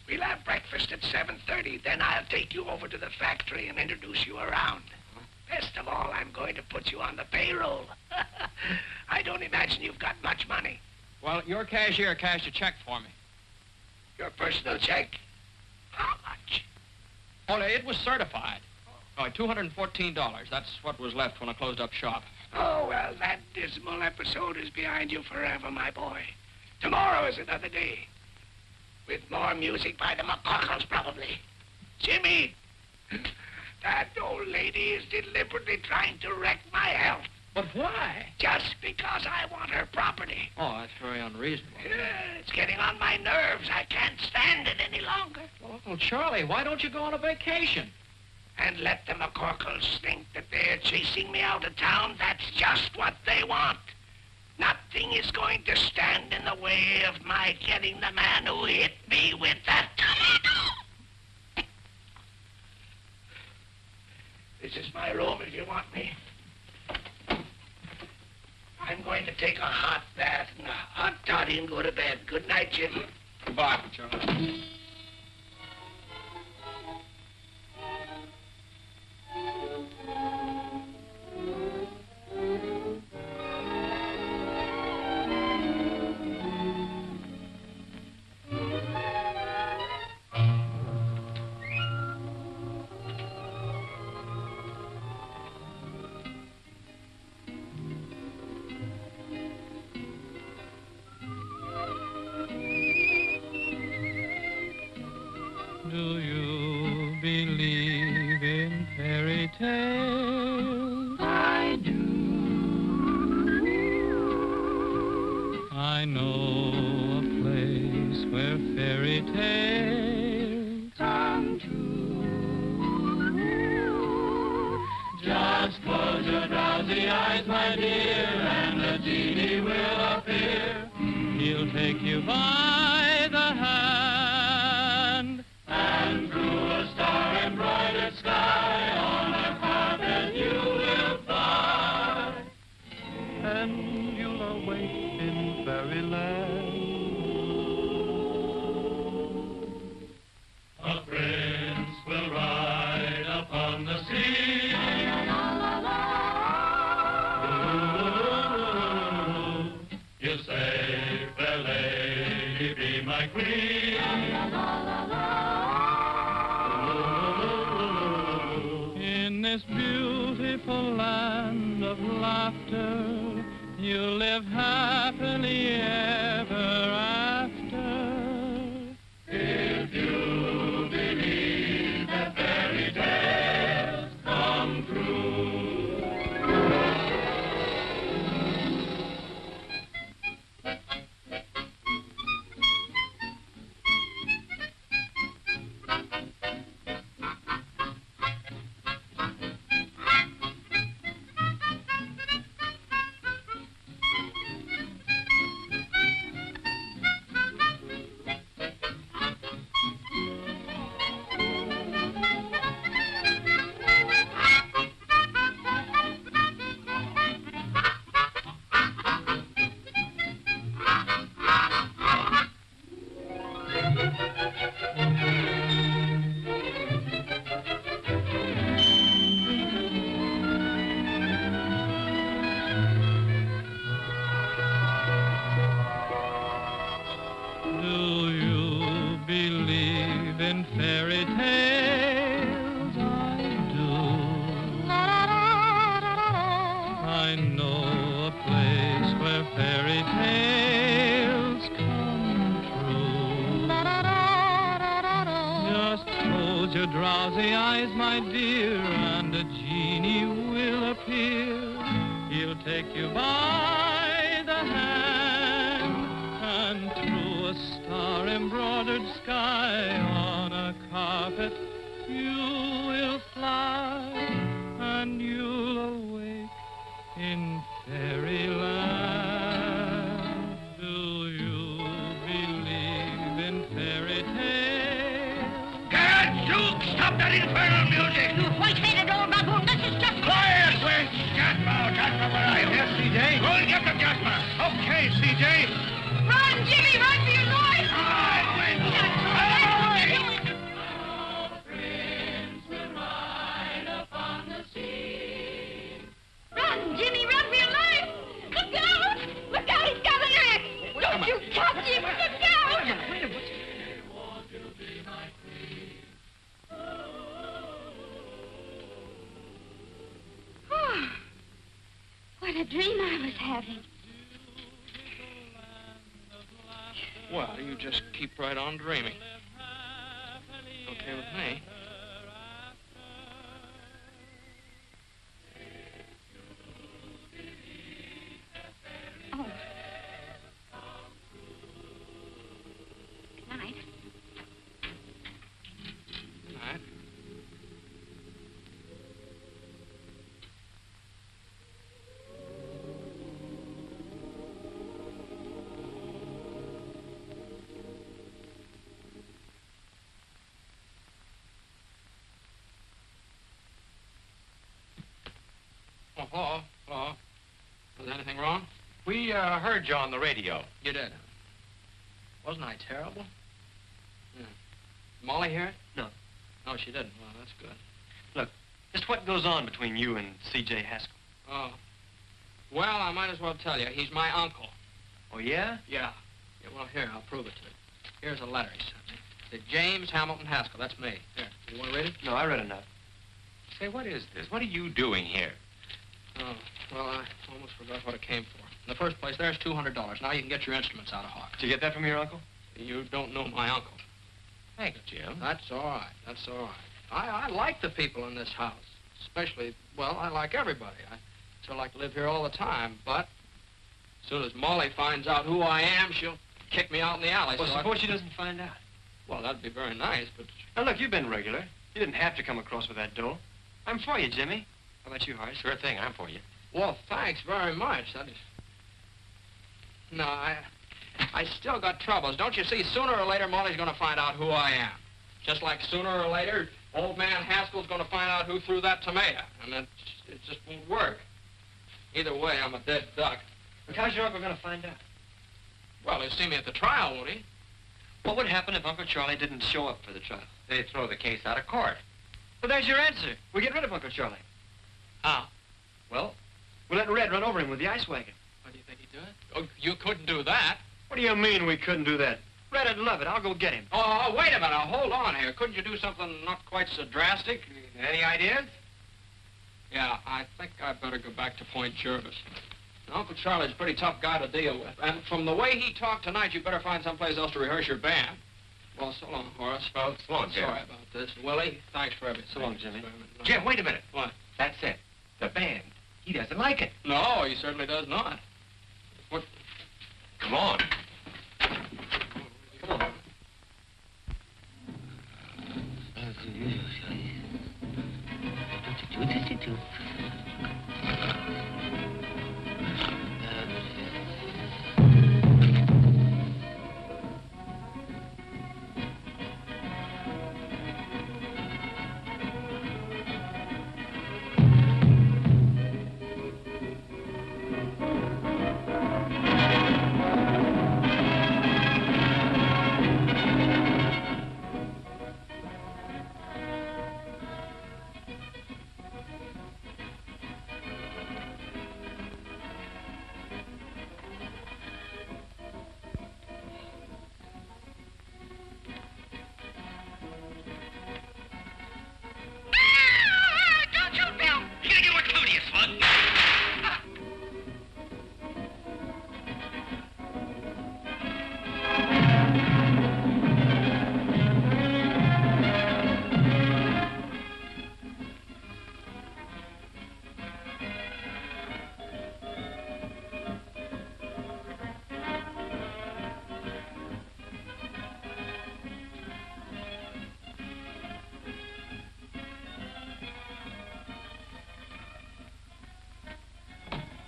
We'll have breakfast at 7:30. Then I'll take you over to the factory and introduce you around. Best of all, I'm going to put you on the payroll. I don't imagine you've got much money. Well, your cashier cashed a check for me. Your personal check? How much? Oh, it was certified. Oh, $214. That's what was left when I closed up shop. Oh, well, that dismal episode is behind you forever, my boy. Tomorrow is another day. With more music by the McCockles, probably. Jimmy! That old lady is deliberately trying to wreck my health. But why? Just because I want her property. Oh, that's very unreasonable. It's getting on my nerves. I can't stand it any longer. Well, Uncle Charlie, why don't you go on a vacation? And let the McCorkles think that they're chasing me out of town. That's just what they want. Nothing is going to stand in the way of my getting the man who hit me with that tomato. This is my room if you want me. I'm going to take a hot bath and a hot toddy and go to bed. Good night, Jim. Goodbye, Uncle Charlie. Do you believe in fairy tales? I do. I know a place where fairy tales come true. Just close your drowsy eyes, my dear, and the genie will appear. He'll take you by the hand, and through a star-embroidered sky on a carpet you will fly, and you'll awake in fairyland. A prince will ride upon the sea. He'll say, fair lady, be my queen. In this beautiful land of laughter, you'll live happily ever after. If you believe that fairy tales come true. Do you believe in fairy tales? I do. I know a place where fairy tales come true. Just close your drowsy eyes, my dear, and a genie will appear. He'll take you by the hand, and through a star-embroidered sky on a carpet you will fly, and you'll awake in fairyland. Do you believe in fairy tales? Gadzooks! Stop that infernal music! You white-headed old baboon, this is just... Quiet, where's Jasper? Jasper, where are you? Yes, C.J.? Go and get them, Jasper. Okay, C.J. Run, Jimmy, run for your life! Run, Jimmy, run for your life! Look out! Look out, he's got an axe! Don't you touch him! Look out! What a dream I was having. Well, you just keep right on dreaming. Okay with me. hello, hello. Was there anything wrong? We heard you on the radio. You did. Wasn't I terrible? Yeah. Molly hear it? No. No, she didn't. Well, that's good. Look, just what goes on between you and C.J. Haskell? Oh. Well, I might as well tell you. He's my uncle. Oh, yeah? Yeah. Yeah, well, here, I'll prove it to you. Here's a letter he sent me. To James Hamilton Haskell. That's me. Here, you want to read it? No, I read enough. Say, what is this? What are you doing here? Oh, well, I almost forgot what it came for. In the first place, there's $200. Now you can get your instruments out of Hawk. Did you get that from your uncle? You don't know my uncle. Thanks, Jim. That's all right. That's all right. I like the people in this house. Especially, well, I like everybody. I still like to live here all the time, but as soon as Molly finds out who I am, she'll kick me out in the alley. Well, so suppose she doesn't find out. Well, that'd be very nice, but... Now, look, you've been regular. You didn't have to come across with that dough. I'm for you, Jimmy. How about you, Horace? Sure thing, I'm for you. Well, thanks very much. That is... No, I still got troubles. Don't you see, sooner or later, Molly's going to find out who I am. Just like sooner or later, old man Haskell's going to find out who threw that tomato. And it just won't work. Either way, I'm a dead duck. But how's your uncle going to find out? Well, he'll see me at the trial, won't he? What would happen if Uncle Charlie didn't show up for the trial? They'd throw the case out of court. Well, there's your answer. We get rid of Uncle Charlie. How? Well, we'll let Red run over him with the ice wagon. What do you think he'd do it? Oh, you couldn't do that. What do you mean we couldn't do that? Red'd love it. I'll go get him. Oh, wait a minute. Hold on here. Couldn't you do something not quite so drastic? Any ideas? Yeah, I think I'd better go back to Point Jervis. Uncle Charlie's a pretty tough guy to deal with. And from the way he talked tonight, you better find someplace else to rehearse your band. Well, so long, Horace. Well, so long, Jim. Sorry about this. Willie, thanks for everything. So long, Jimmy. Jim, wait a minute. What? That's it. The band. He doesn't like it. No, he certainly does not. What? Come on. Come on.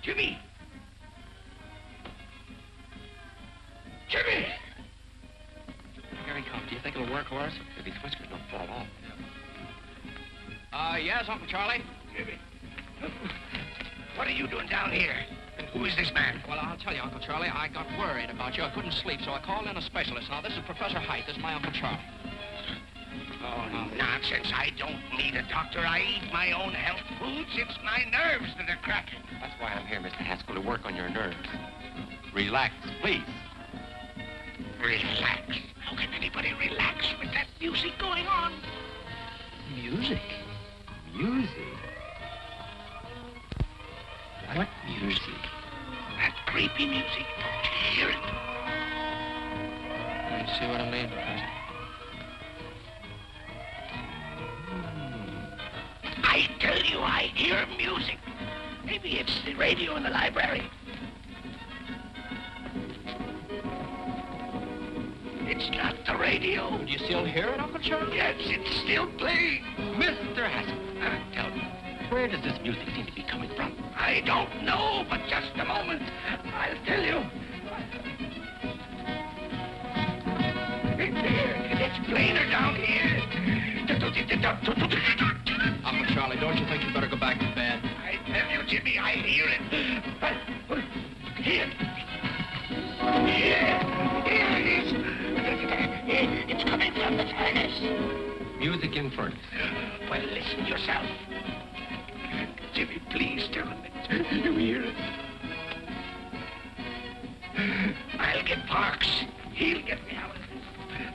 Jimmy! Jimmy! Here he comes. Do you think it'll work, Horace? If his whiskers don't fall off. Yes, Uncle Charlie? Jimmy. What are you doing down here? And who is this man? Well, I'll tell you, Uncle Charlie, I got worried about you. I couldn't sleep, so I called in a specialist. Now, this is Professor Height. This is my Uncle Charlie. Oh, nonsense. I don't need a doctor. I eat my own health foods. It's my nerves that are cracking. That's why I'm here, Mr. Haskell, to work on your nerves. Relax, please. Relax. How can anybody relax with that music going on? Music? Music? What music? That creepy music. Don't you hear it? You see what I mean, Professor? I tell you, I hear music. Maybe it's the radio in the library. It's not the radio. Do you still hear it, Uncle Charlie? Yes, it's still playing. Mr. Haskell, tell me, where does this music seem to be coming from? I don't know, but just a moment. I'll tell you. It's plainer down here. Uncle Charlie, don't you think you better go back to bed? I tell you, Jimmy, I hear it. Here. Here it is. It's coming from the furnace. Music in furnace. Well, listen yourself. Jimmy, please tell him it. You hear it? I'll get Parks. He'll get me out of this.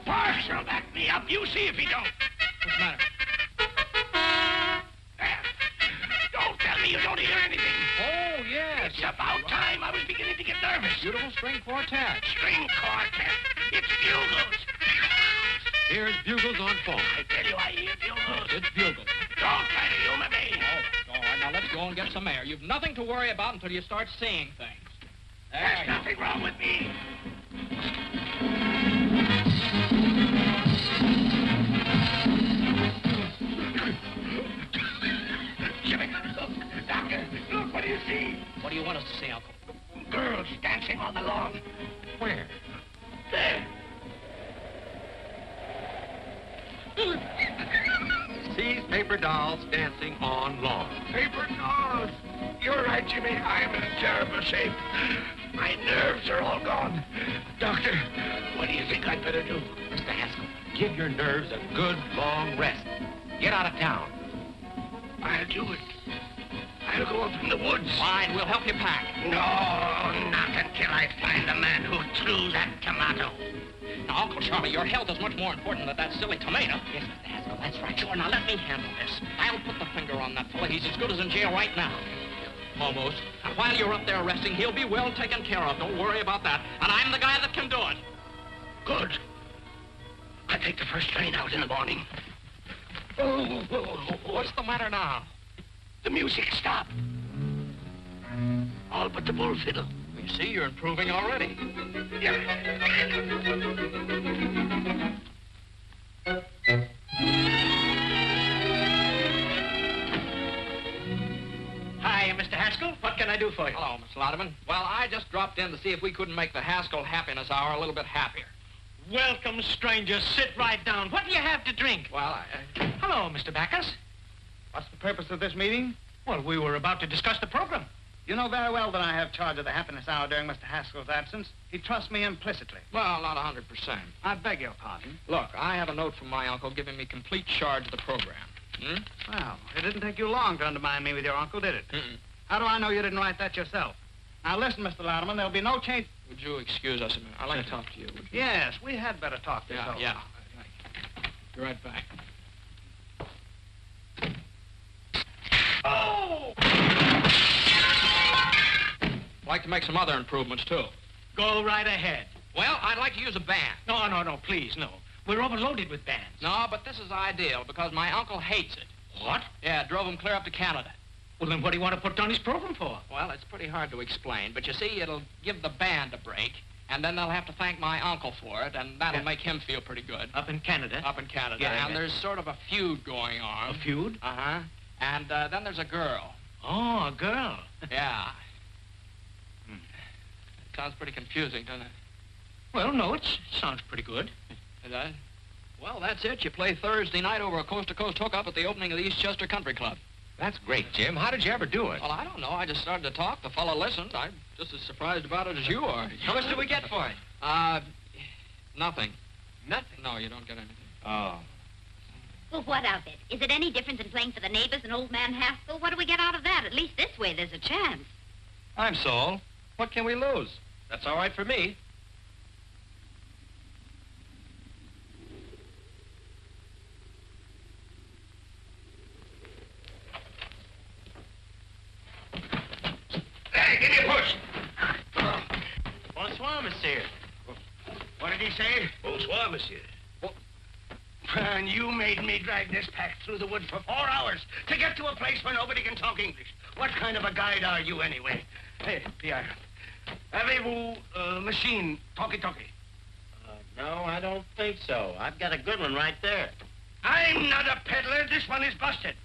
Parks will back me up. You see if he don't. What's the matter? Don't tell me you don't hear anything. Oh, yes. It's about time. I was beginning to get nervous. Beautiful string quartet. String quartet. It's bugles. Here's bugles on phone. I tell you, I hear bugles. It's bugles. Don't try to humor me. All right, now let's go and get some air. You've nothing to worry about until you start seeing things. There's nothing wrong with me. Jimmy, look. Doctor, look, what do you see? What do you want us to see, Uncle? Girls dancing on the lawn. Where? There. Sees paper dolls dancing on lawn. Paper dolls. You're right, Jimmy. I'm in terrible shape. My nerves are all gone. Doctor, what do you think I'd better do? Mr. Haskell, give your nerves a good long rest. Get out of town. I'll do it. I'll go up in the woods. Fine, we'll help you pack. No, not until I find the man who threw that tomato. Now, Uncle Charlie, your health is much more important than that silly tomato. Yes, Mr. Haskell, that's right. Sure, now let me handle this. I'll put the finger on that fella. He's as good as in jail right now. Almost. And while you're up there resting, he'll be well taken care of. Don't worry about that. And I'm the guy that can do it. Good. I'll take the first train out in the morning. Oh, What's the matter now? the music stopped. All but the bull fiddle. You see, you're improving already. Hi, Mr. Haskell. What can I do for you? Hello, Miss Lauderman. Well, I just dropped in to see if we couldn't make the Haskell Happiness Hour a little bit happier. Welcome, stranger. Sit right down. What do you have to drink? Well, Hello, Mr. Backus. What's the purpose of this meeting? Well, we were about to discuss the program. You know very well that I have charge of the happiness hour during Mr. Haskell's absence. He trusts me implicitly. Well, not 100%. I beg your pardon. Look, I have a note from my uncle giving me complete charge of the program. Well, it didn't take you long to undermine me with your uncle, did it? How do I know you didn't write that yourself? Now, listen, Mr. Louderman, there'll be no change... Would you excuse us a minute? I'd like to talk to you. Yes, we had better talk this over. Yeah. Be right back. Oh! I'd like to make some other improvements, too. Go right ahead. Well, I'd like to use a band. No, please, no. We're overloaded with bands. No, but this is ideal because my uncle hates it. What? Yeah, it drove him clear up to Canada. Well, then what do you want to put on his program for? Well, it's pretty hard to explain, but you see, it'll give the band a break, and then they'll have to thank my uncle for it, and that'll make him feel pretty good. Up in Canada? Up in Canada. Yeah, and there's sort of a feud going on. A feud? Uh-huh. And then there's a girl. Oh, a girl. Yeah. Sounds pretty confusing, doesn't it? Well, no, it sounds pretty good. It does? Well, that's it. You play Thursday night over a coast-to-coast hookup at the opening of the Eastchester Country Club. That's great, Jim. How did you ever do it? Well, I don't know. I just started to talk. The fellow listened. I'm just as surprised about it as you are. How much do we get for it? Nothing. Nothing? No, you don't get anything. Oh. Well, what of it? Is it any different than playing for the neighbors and old man Haskell? What do we get out of that? At least this way there's a chance. I'm Saul. What can we lose? That's all right for me. Hey, give me a push. Bonsoir, monsieur. What did he say? Bonsoir, monsieur. And you made me drag this pack through the woods for 4 hours to get to a place where nobody can talk English. What kind of a guide are you, anyway? Hey, Pierre, avez-vous a machine, talkie-talkie? No, I don't think so. I've got a good one right there. I'm not a peddler. This one is busted.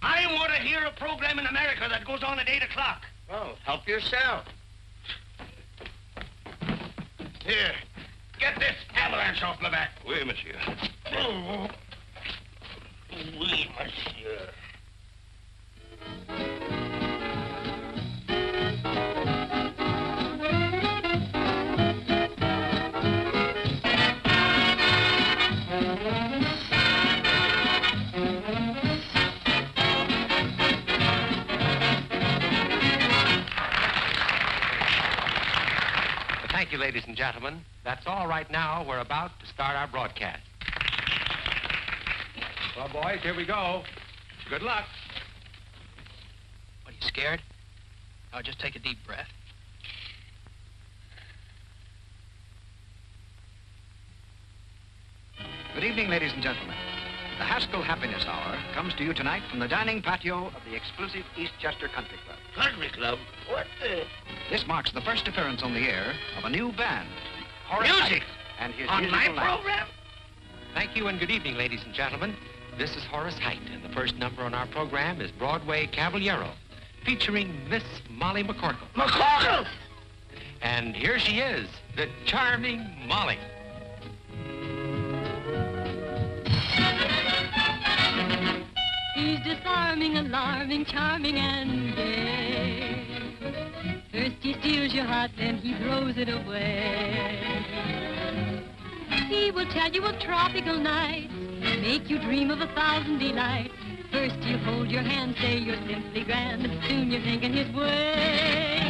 I want to hear a program in America that goes on at 8 o'clock. Well, help yourself. Here, get this avalanche off my back. Oui, monsieur. Oh. Oui, monsieur. you, ladies and gentlemen. That's all right now. We're about to start our broadcast. Well, boys, here we go. Good luck. What, are you scared? Now, just take a deep breath. Good evening, ladies and gentlemen. The Haskell Happiness Hour comes to you tonight from the dining patio of the exclusive Eastchester Country Club. Country Club? What the? This marks the first appearance on the air of a new band. Music? And his On my musical night. program? Thank you and good evening, ladies and gentlemen. This is Horace Height, and the first number on our program is Broadway Caballero, featuring Miss Molly McCorkle. McCorkle! And here she is, the charming Molly. He's disarming, alarming, charming, and gay. First he steals your heart, then he throws it away. He will tell you of tropical nights, make you dream of 1,000 delights. First you hold your hand, say you're simply grand, soon you're thinking his way.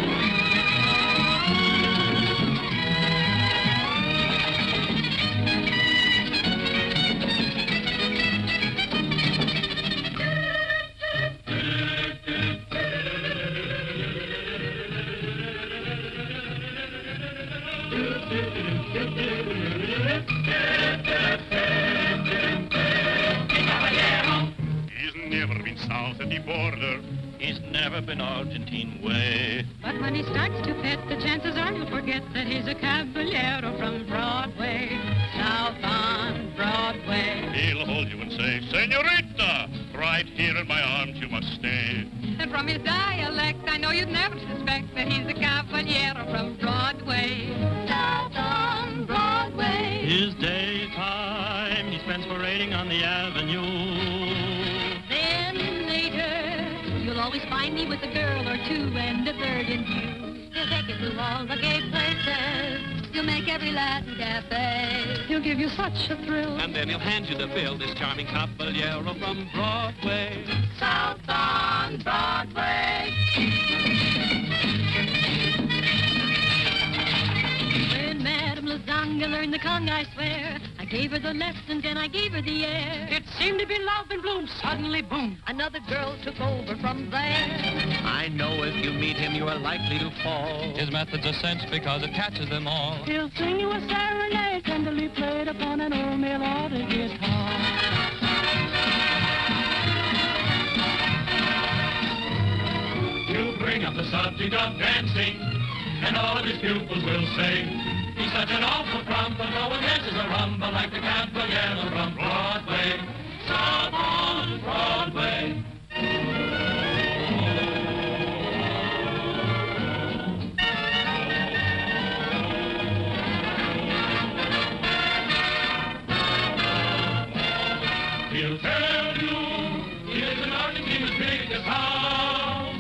He's never been south of the border. He's never been Argentine way. But when he starts to pet, the chances are you'll forget that he's a caballero from Broadway, south on Broadway. He'll hold you and say, Senorita, right here in my arms you must stay. And from his dialect, I know you'd never suspect that he's a caballero from Broadway, south on Broadway. His daytime he spends parading on the avenue. Then later, you'll always find me with a girl or two and a third in view. He'll take you to all the gay places. He'll make every Latin cafe. He'll give you such a thrill. And then he'll hand you the bill, this charming caballero from Broadway. South on Broadway. When Madame Lasagna learned the conga, I swear, I gave her the lessons and I gave her the air. It seemed to be love and bloom. Suddenly, boom, another girl took over from there. I know if you meet him, you are likely to fall. His method's a cinch because it catches them all. He'll sing you a serenade tenderly played upon an old mail-order guitar. You bring up the subject of dancing, and all of his pupils will sing. He's such an awful trump, but no one dances a rumba like the caballero from Broadway, south on Broadway. He'll tell you he lives in Argentina's biggest house,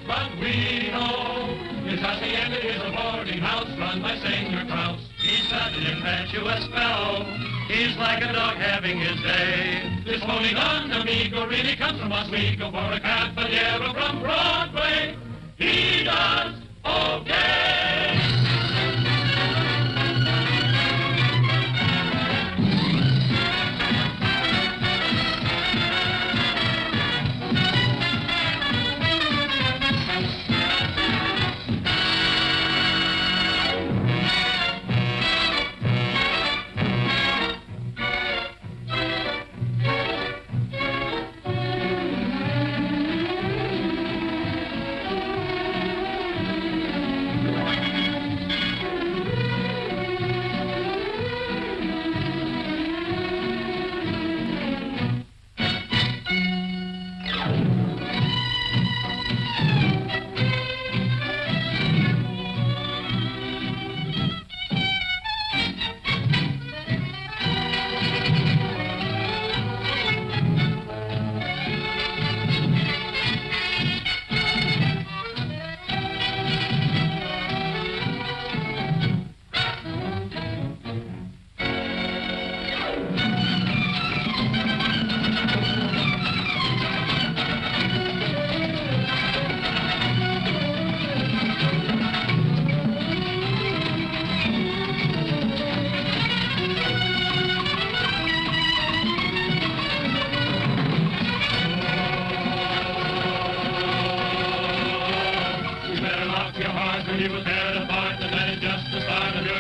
but we know his hacienda is a boarding house run by Senor Kraus. He's such an impetuous fellow, he's like a dog having his day. This holding on amigo really comes from Oswego for a caballero from Broadway. He does okay.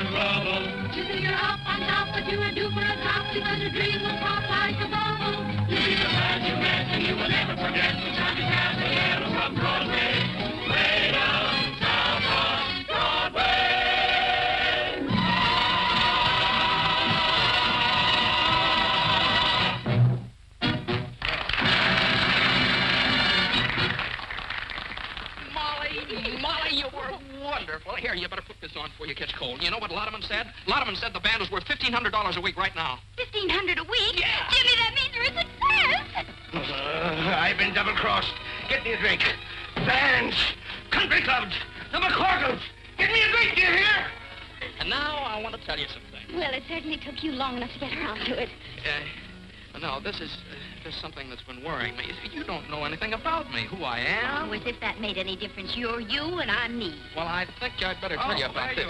trouble. You think you're up on top, but you are due for a drop because your dream will pop like a bubble. You'll be the man you met, and you will never forget the time you passed the little from Broadway. Way downtown on Broadway. Molly, you were wonderful. Here, you better put this on before you catch cold. You know what Lodeman said? Lodeman said the band was worth $1,500 a week right now. $1,500 a week? Yeah. Jimmy, that means you're a success. I've been double-crossed. Get me a drink. Bands, country clubs, the McCorkles. Get me a drink, do you hear? And now I want to tell you something. Well, it certainly took you long enough to get around to it. No, this is something that's been worrying me. You don't know anything about me, who I am. Oh, as if that made any difference. You're you and I'm me. Well, I think I'd better tell you about this.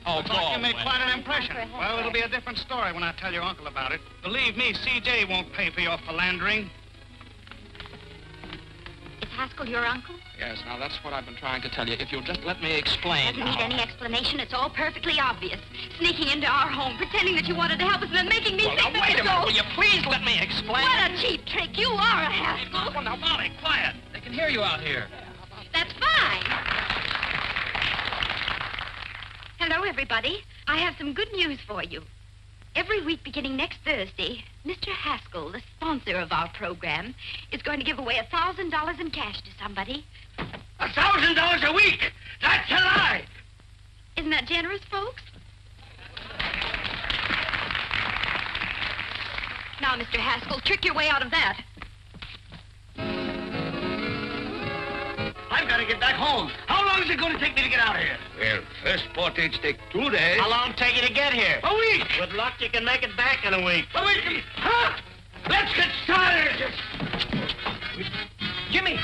Oh, Looks like you made quite an impression. Well, it'll be a different story when I tell your uncle about it. Believe me, C.J. won't pay for your philandering. Is Haskell your uncle? Yes, now that's what I've been trying to tell you. If you'll just let me explain. Doesn't need any explanation. It's all perfectly obvious. Sneaking into our home, pretending that you wanted to help us, and then making me Well, think now, that wait a it's minute. all... Will you please let me explain? What a cheap trick. You are a Haskell. Well, now, Molly, quiet. They can hear you out here. That's fine. Hello, everybody. I have some good news for you. Every week beginning next Thursday, Mr. Haskell, the sponsor of our program, is going to give away $1,000 in cash to somebody. $1,000 a week? That's a lie! Isn't that generous, folks? Now, Mr. Haskell, trick your way out of that. I've got to get back home. How long is it going to take me to get out of here? Well, first portages take 2 days. How long take you to get here? A week! With luck, you can make it back in a week. A week! Huh? Let's get started! Jimmy!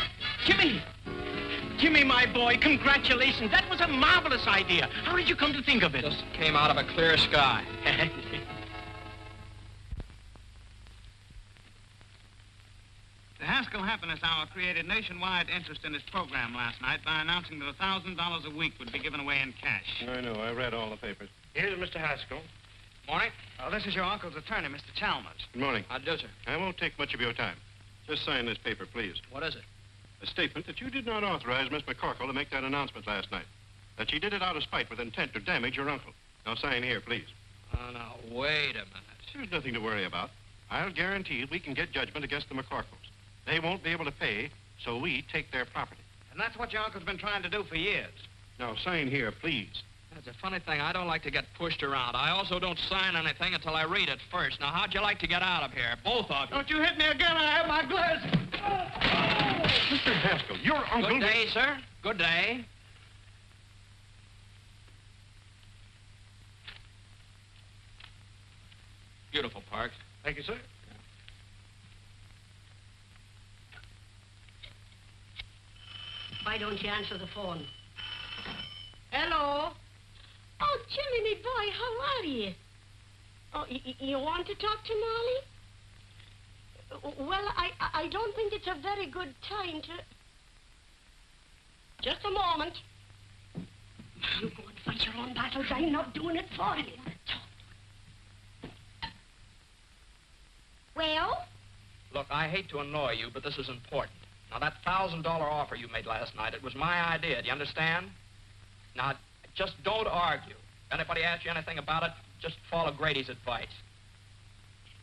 Jimmy, my boy, congratulations. That was a marvelous idea. How did you come to think of it? Just came out of a clear sky. The Haskell Happiness Hour created nationwide interest in its program last night by announcing that $1,000 a week would be given away in cash. I know. I read all the papers. Here's Mr. Haskell. Morning. This is your uncle's attorney, Mr. Chalmers. Good morning. How do, sir? I won't take much of your time. Just sign this paper, please. What is it? A statement that you did not authorize Miss McCorkle to make that announcement last night. That she did it out of spite with intent to damage your uncle. Now sign here, please. Oh, now, wait a minute. There's nothing to worry about. I'll guarantee we can get judgment against the McCorkles. They won't be able to pay, so we take their property. And that's what your uncle's been trying to do for years. Now sign here, please. That's a funny thing. I don't like to get pushed around. I also don't sign anything until I read it first. Now, how'd you like to get out of here? Both of you. Don't you hit me again. I have my glasses. Mr. Haskell, your uncle... Good day, sir. Good day. Beautiful park. Thank you, sir. Why don't you answer the phone? Hello? Oh, Jimmy, me boy, how are you? Oh, you want to talk to Molly? Well, I don't think it's a very good time to... Just a moment. You go and fight your own battles. I'm not doing it for you. Well? Look, I hate to annoy you, but this is important. Now, that $1,000 offer you made last night, it was my idea. Do you understand? Now, just don't argue. If anybody asks you anything about it, just follow Grady's advice.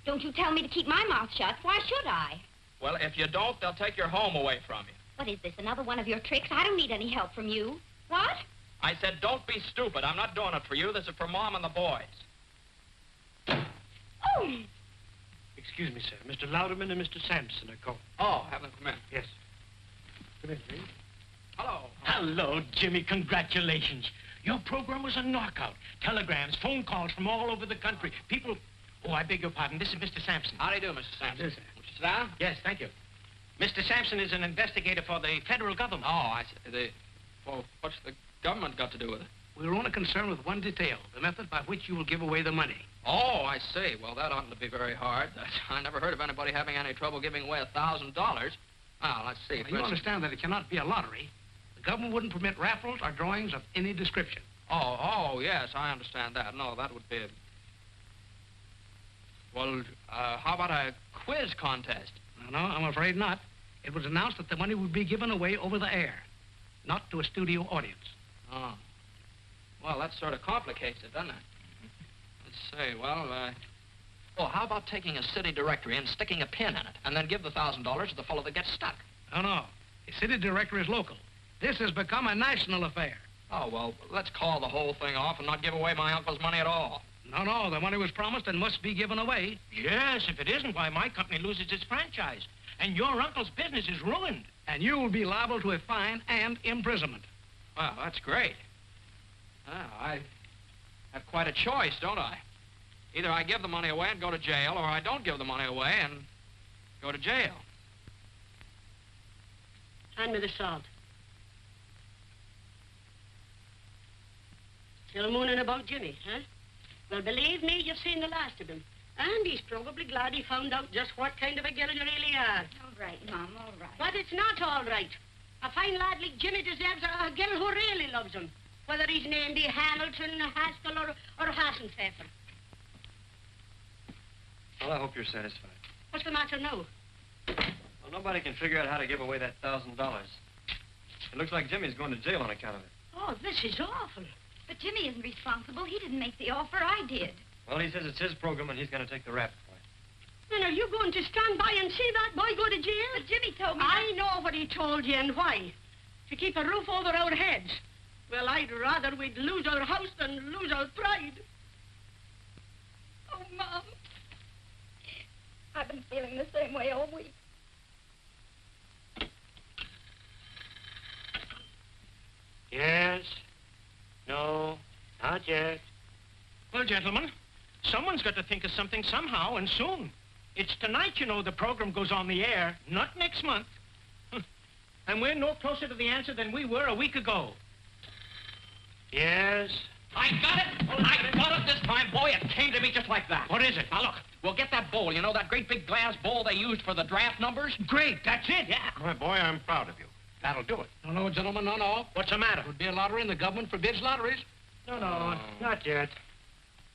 Don't you tell me to keep my mouth shut. Why should I? Well, if you don't, they'll take your home away from you. What is this, another one of your tricks? I don't need any help from you. What? I said, don't be stupid. I'm not doing it for you. This is for Mom and the boys. Oh! Excuse me, sir. Mr. Louderman and Mr. Sampson are calling. Oh, have them come in. Yes. Come in, please. Hello. Hello, Jimmy. Congratulations. Your program was a knockout. Telegrams, phone calls from all over the country. People... Oh, I beg your pardon. This is Mr. Sampson. How do you do, Mr. Sampson? Yes, sir. Won't you sit down? Yes, thank you. Mr. Sampson is an investigator for the federal government. Oh, I see. Well, what's the government got to do with it? We're only concerned with one detail, the method by which you will give away the money. Oh, I see. Well, that oughtn't to be very hard. I never heard of anybody having any trouble giving away $1,000. Well, let's see. Now, you understand that it cannot be a lottery. The government wouldn't permit raffles or drawings of any description. Oh, yes, I understand that. No, that would be Well, how about a quiz contest? No, I'm afraid not. It was announced that the money would be given away over the air, not to a studio audience. Oh. Well, that sort of complicates it, doesn't it? Let's see, how about taking a city directory and sticking a pin in it, and then give the $1,000 to the fellow that gets stuck? No. The city directory is local. This has become a national affair. Oh, well, let's call the whole thing off and not give away my uncle's money at all. No, the money was promised and must be given away. Yes, if it isn't, why, my company loses its franchise. And your uncle's business is ruined. And you will be liable to a fine and imprisonment. Well, that's great. I have quite a choice, don't I? Either I give the money away and go to jail, or I don't give the money away and go to jail. Hand me the salt. Still mooning about Jimmy, huh? Well, believe me, you've seen the last of him. And he's probably glad he found out just what kind of a girl you really are. All right, Mom, all right. But it's not all right. A fine lad like Jimmy deserves a girl who really loves him. Whether he's named Hamilton, Haskell, or Hassenpfeffer. Well, I hope you're satisfied. What's the matter now? Well, nobody can figure out how to give away that $1,000. It looks like Jimmy's going to jail on account of it. Oh, this is awful. But Jimmy isn't responsible. He didn't make the offer. I did. Well, he says it's his program and he's going to take the rap for it. Then are you going to stand by and see that boy go to jail? But Jimmy told me I know what he told you and why. To keep a roof over our heads. Well, I'd rather we'd lose our house than lose our pride. Oh, Mom. I've been feeling the same way all week. Yes. No. Not yet. Well, gentlemen, someone's got to think of something somehow, and soon. It's tonight, you know, the program goes on the air, not next month. And we're no closer to the answer than we were a week ago. Yes? I got it! I got it this time, boy. It came to me just like that. What is it? Now, look, we'll get that bowl. You know, that great big glass bowl they used for the draft numbers? Great, that's it. Yeah. My boy, I'm proud of you. That'll do it. No, gentlemen, no. What's the matter? It would be a lottery and the government forbids lotteries. No, not yet.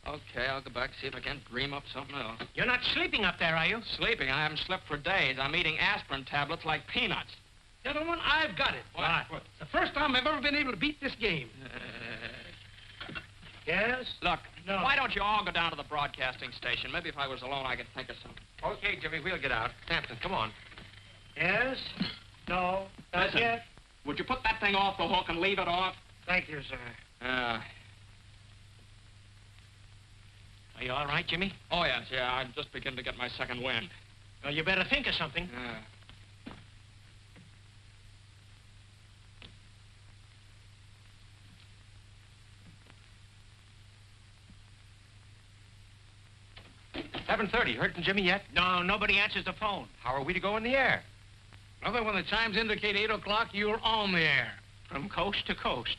Okay, I'll go back, see if I can't dream up something else. You're not sleeping up there, are you? Sleeping? I haven't slept for days. I'm eating aspirin tablets like peanuts. Gentlemen, I've got it. What? The first time I've ever been able to beat this game. Yes? Look, why don't you all go down to the broadcasting station? Maybe if I was alone, I could think of something. Okay, Jimmy, we'll get out. Hampton, come on. Yes? No, not Listen, yet. Would you put that thing off the hook and leave it off? Thank you, sir. Are you all right, Jimmy? Oh, yes, yeah. I'm just beginning to get my second wind. Well, you better think of something. $7:30. Heard from Jimmy yet? No, nobody answers the phone. How are we to go in the air? Brother, when the chimes indicate 8 o'clock, you're on the air. From coast to coast.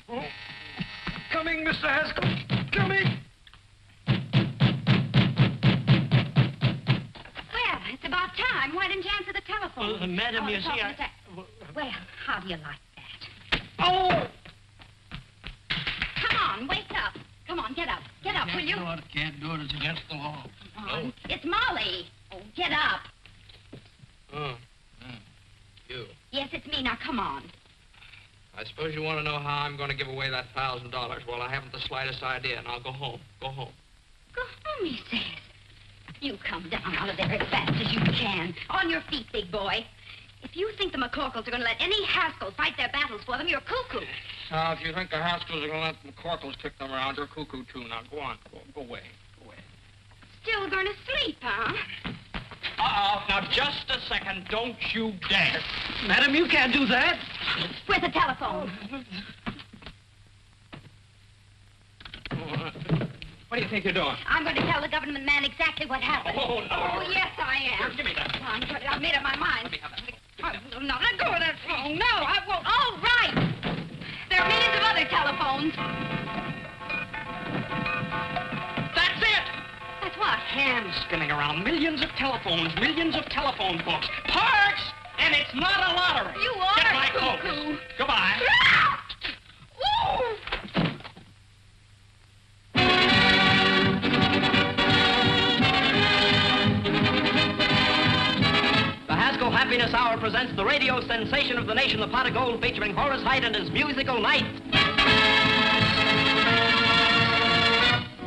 Oh. Coming, Mr. Haskell. Coming. Well, it's about time. Why didn't you answer the telephone? Well, madam, you see, Well, how do you like that? Oh! Come on, wake up. Come on, get up. Get up, will you? Can't do it. It's against the law. Come on. It's Molly. Oh, get up. You. Yes, it's me. Now, come on. I suppose you want to know how I'm going to give away that $1,000. Well, I haven't the slightest idea, and I'll go home. Go home. Go home, he says. You come down out of there as fast as you can. On your feet, big boy. If you think the McCorkles are going to let any Haskell fight their battles for them, you're cuckoo. Now, if you think the Haskells are going to let the McCorkles kick them around, you're cuckoo, too. Now, go on. Go away. Go away. Still going to sleep, huh? Uh-oh. Now, just a second. Don't you dare. Madam, you can't do that. Where's the telephone? What do you think you're doing? I'm going to tell the government man exactly what happened. Oh, no. Oh, yes, I am. Here, give me that. Come on, I've made up my mind. Let me have that. No, let go of that phone. No, I won't. Oh, right. There are millions of other telephones. That's it! hands spinning around, millions of telephones, millions of telephone books. Parks! And it's not a lottery. You are Get my cuckoo. clothes. Goodbye. The Haskell Happiness Hour presents the radio sensation of the nation, the Pot of Gold, featuring Horace Heidt and his musical night.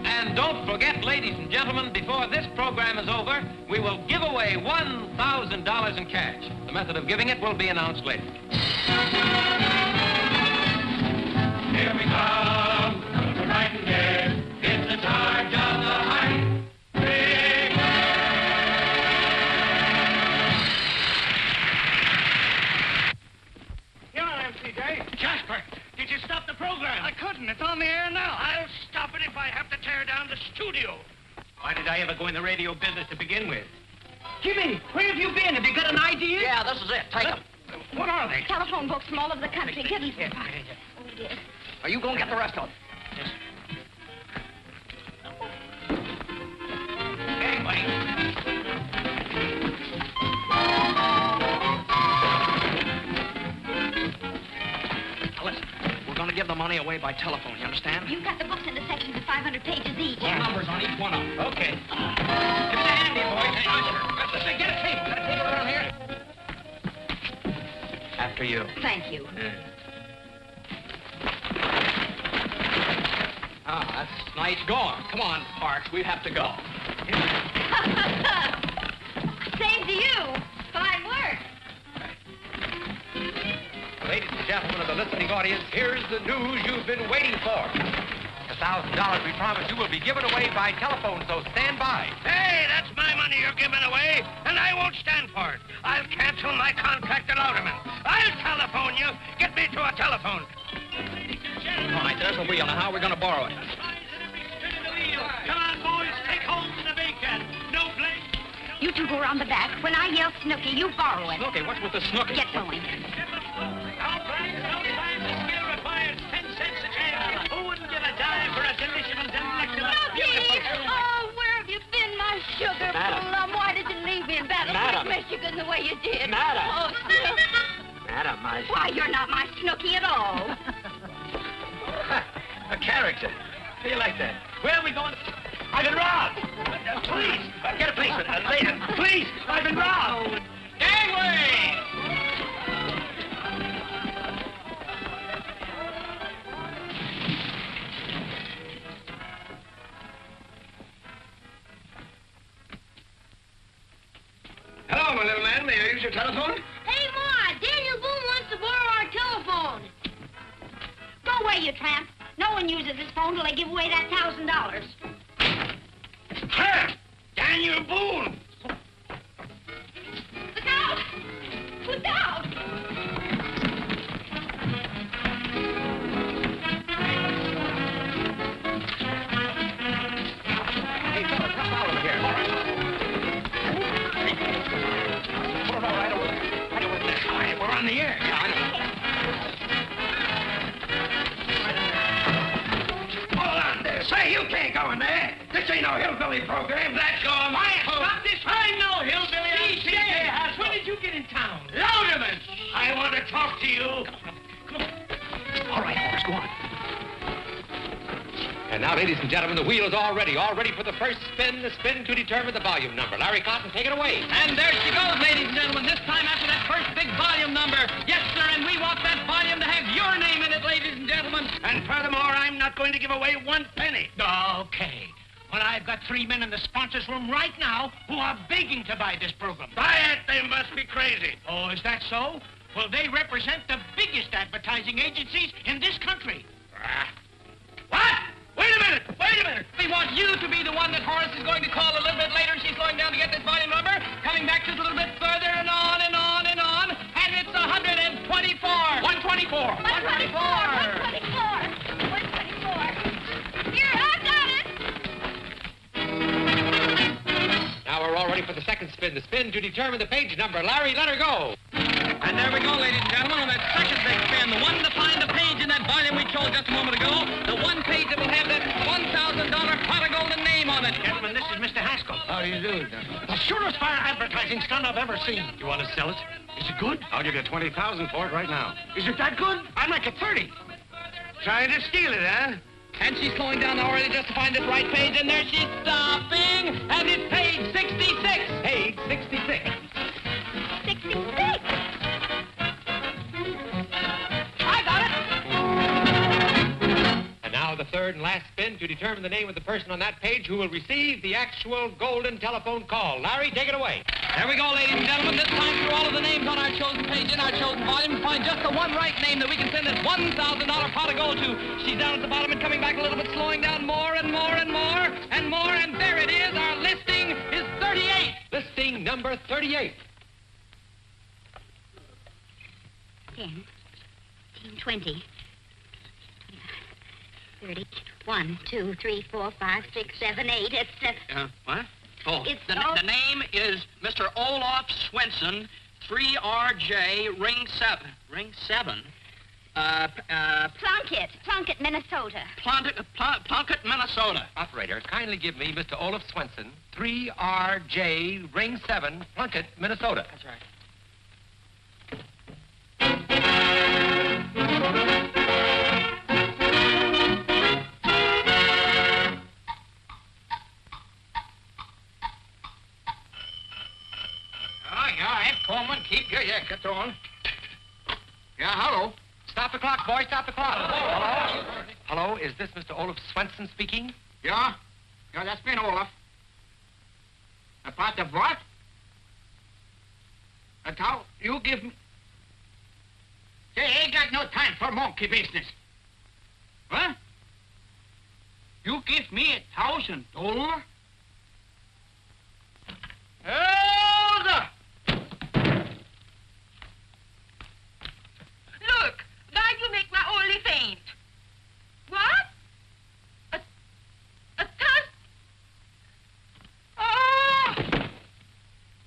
And don't forget, ladies and gentlemen, before this program is over, we will give away $1,000 in cash. The method of giving it will be announced later. Here we come, we're right and gay. It's the charge of the Height. Big Here I am, CJ. Jasper, did you stop the program? I couldn't. It's on the air now. I'll stop it if I have to tear down the studio. Why did I ever go in the radio business to begin with? Jimmy, where have you been? Have you got an idea? Yeah, this is it. Take them. What are they? Telephone books from all over the country. Give them here. Oh, dear. Are you going to get the rest of them? Yes. Hey, buddy. Now, listen, we're going to give the money away by telephone, you understand? You've got the books in the sections of 500 pages each. Put numbers on each one of them. Okay. Give me a hand here, boys. Hey, Usher. Listen, get a table. Got a table around here? After you. Thank you. Ah, that's nice going. Come on, Parks, we have to go. Same to you. Fine work. Ladies and gentlemen of the listening audience, here's the news you've been waiting for. The $1,000 we promised you will be given away by telephone, so stand by. Hey, that's my money you're giving away, and I won't stand for it. I'll cancel my contract at Louderman. I'll telephone you. Get me to a telephone. All right, there's the wheel. Now, how are we going to borrow it? Come on, boys. Take hold of the bacon. No blame. You two go around the back. When I yell Snooky, you borrow it. Snooky? What's with the Snooky? Get going. Sometimes the skill requires 10 cents a can. Who wouldn't give a dime for a delicious and delectable... Snooky! Oh, where have you been, my sugar plum? Why did you leave me in Battle Creek, Michigan, the way you did? Madam. Oh, Snooky. Madam, Why, you're not my Snooky at all. A character. How do you like that? Where are we going? I've been robbed. Please, get a policeman. Later. Please, I've been robbed. Gangway! Hello, my little man. May I use your telephone? Hey, Ma, Daniel Boone wants to borrow our telephone. Go away, you tramp. No one uses this phone till they give away that $1,000. Huh? Daniel Boone. Look out! Look out! Hey, fellas, come out over here. All right. Put it all right over there. Right over there. All right, we're on the air. Yeah, I know. Say, you can't go in there. This ain't no hillbilly program. That's all my home. Stop this. I'm no hillbilly. I'm CJ Haskell. When did you get in town? Louderman! I want to talk to you. Come on. All right, Horace, go on. And now, ladies and gentlemen, the wheel is all ready for the first spin, the spin to determine the volume number. Larry Cotton, take it away. And there she goes, ladies and gentlemen, this time after that first big volume number. Yes, sir, and we want that volume to have your name in it, ladies and gentlemen. And furthermore, I'm not going to give away 1 penny. Okay. Well, I've got 3 men in the sponsors' room right now who are begging to buy this program. Buy it? They must be crazy. Oh, is that so? Well, they represent the biggest advertising agencies in this country. What? Wait a minute! Wait a minute! We want you to be the one that Horace is going to call a little bit later. She's going down to get this volume number, coming back just a little bit further and on and on and on. And it's 124. 124. 124. Here, I got it. Now we're all ready for the second spin, the spin to determine the page number. Larry, let her go. And there we go, ladies and gentlemen, on that second big spin, the one to find the page in that volume we chose just a moment ago, the one page that will have that $1,000 pot of golden name name on it, gentlemen. This is Mr. Haskell. How do you do, The surest fire advertising stunt I've ever seen. You want to sell it? Is it good? I'll give you $20,000 for it right now. Is it that good? I'd like it 30. Trying to steal it, huh? And she's slowing down now already just to find this right page, and there she's stopping, and it's page 66. Page 66. 66. I got it. And now the third and last spin to determine the name of the person on that page who will receive the actual golden telephone call. Larry, take it away. There we go, ladies and gentlemen. This time through all of the names on our chosen page in our chosen volume, find just the one right name that we can send this $1,000 pot of gold to. She's down at the bottom and coming back a little bit, slowing down more and more and more and more, and there it is. Our listing is 38. Listing number 38. 10, 20, 30, 1, 2, 3, 4, 5, 6, 7, 8. It's What? Oh, It's the all- name is Mr. Olaf Swenson, 3RJ, ring 7. Ring 7? Plunkett, Minnesota. Plunkett, Minnesota. Operator, kindly give me Mr. Olaf Swenson, 3RJ, ring 7, Plunkett, Minnesota. That's right. Coleman, keep your jacket on. Yeah, hello. Stop the clock, boy, stop the clock. Hello? Hello, is this Mr. Olaf Swenson speaking? Yeah? Yeah, that's been Olaf. About the what? That's how you give me... Say, ain't got no time for monkey business. What? You give me $1,000? Hold up! Look, now you make my only faint. What? A toast? Oh!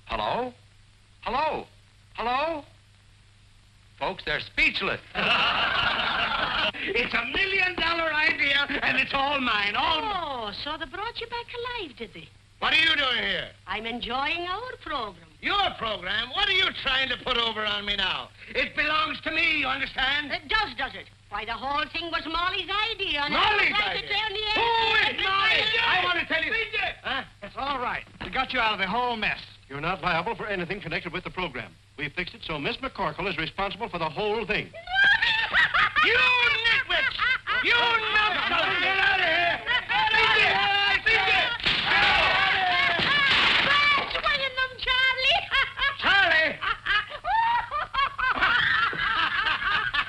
Hello? Hello? Hello? Folks, they're speechless. It's $1 million idea, and it's all mine, all mine. Oh, so they brought you back alive, did they? What are you doing here? I'm enjoying our program. Your program? What are you trying to put over on me now? It belongs to me, you understand? It does it? Why, the whole thing was Molly's idea. And Molly's I was idea? to tell the Who is Molly? I want to tell you... Huh? It's all right. We got you out of the whole mess. You're not liable for anything connected with the program. We fixed it so Miss McCorkle is responsible for the whole thing. You nitwits! You numbskulls! Get out of here! Swinging them, Charlie. Charlie!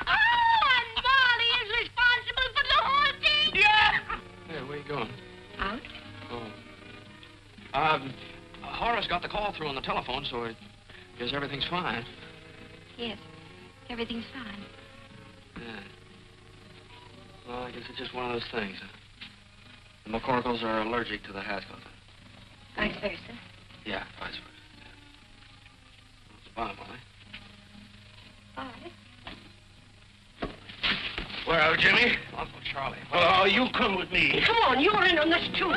And Molly is responsible for the whole thing. Yeah! Hey, where you going? Out? Oh. Horace got the call through on the telephone, so I guess everything's fine. Yes, everything's fine. Yeah. Well, I guess it's just one of those things. The McCorkles are allergic to the Haskells. Vice versa. Yeah, vice versa. Yeah. Bye, Molly. Bye. Well, Jimmy? Uncle Charlie. Oh, you come with me. Come on, you're in on this too.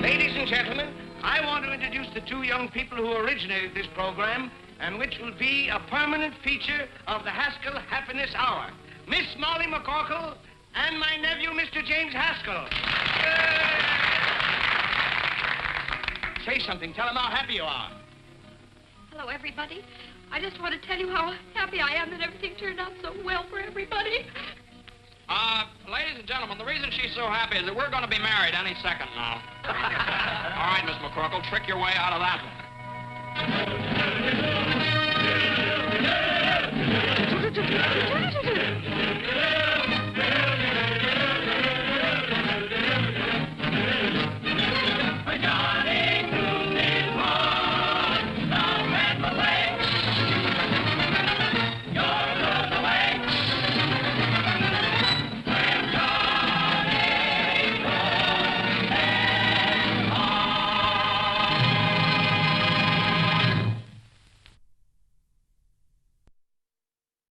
Ladies and gentlemen, I want to introduce the two young people who originated this program and which will be a permanent feature of the Haskell Happiness Hour. Miss Molly McCorkle and my nephew, Mr. James Haskell. Say something. Tell them how happy you are. Hello, everybody. I just want to tell you how happy I am that everything turned out so well for everybody. Ladies and gentlemen, the reason she's so happy is that we're going to be married any second now. All right, Miss McCorkle, trick your way out of that one.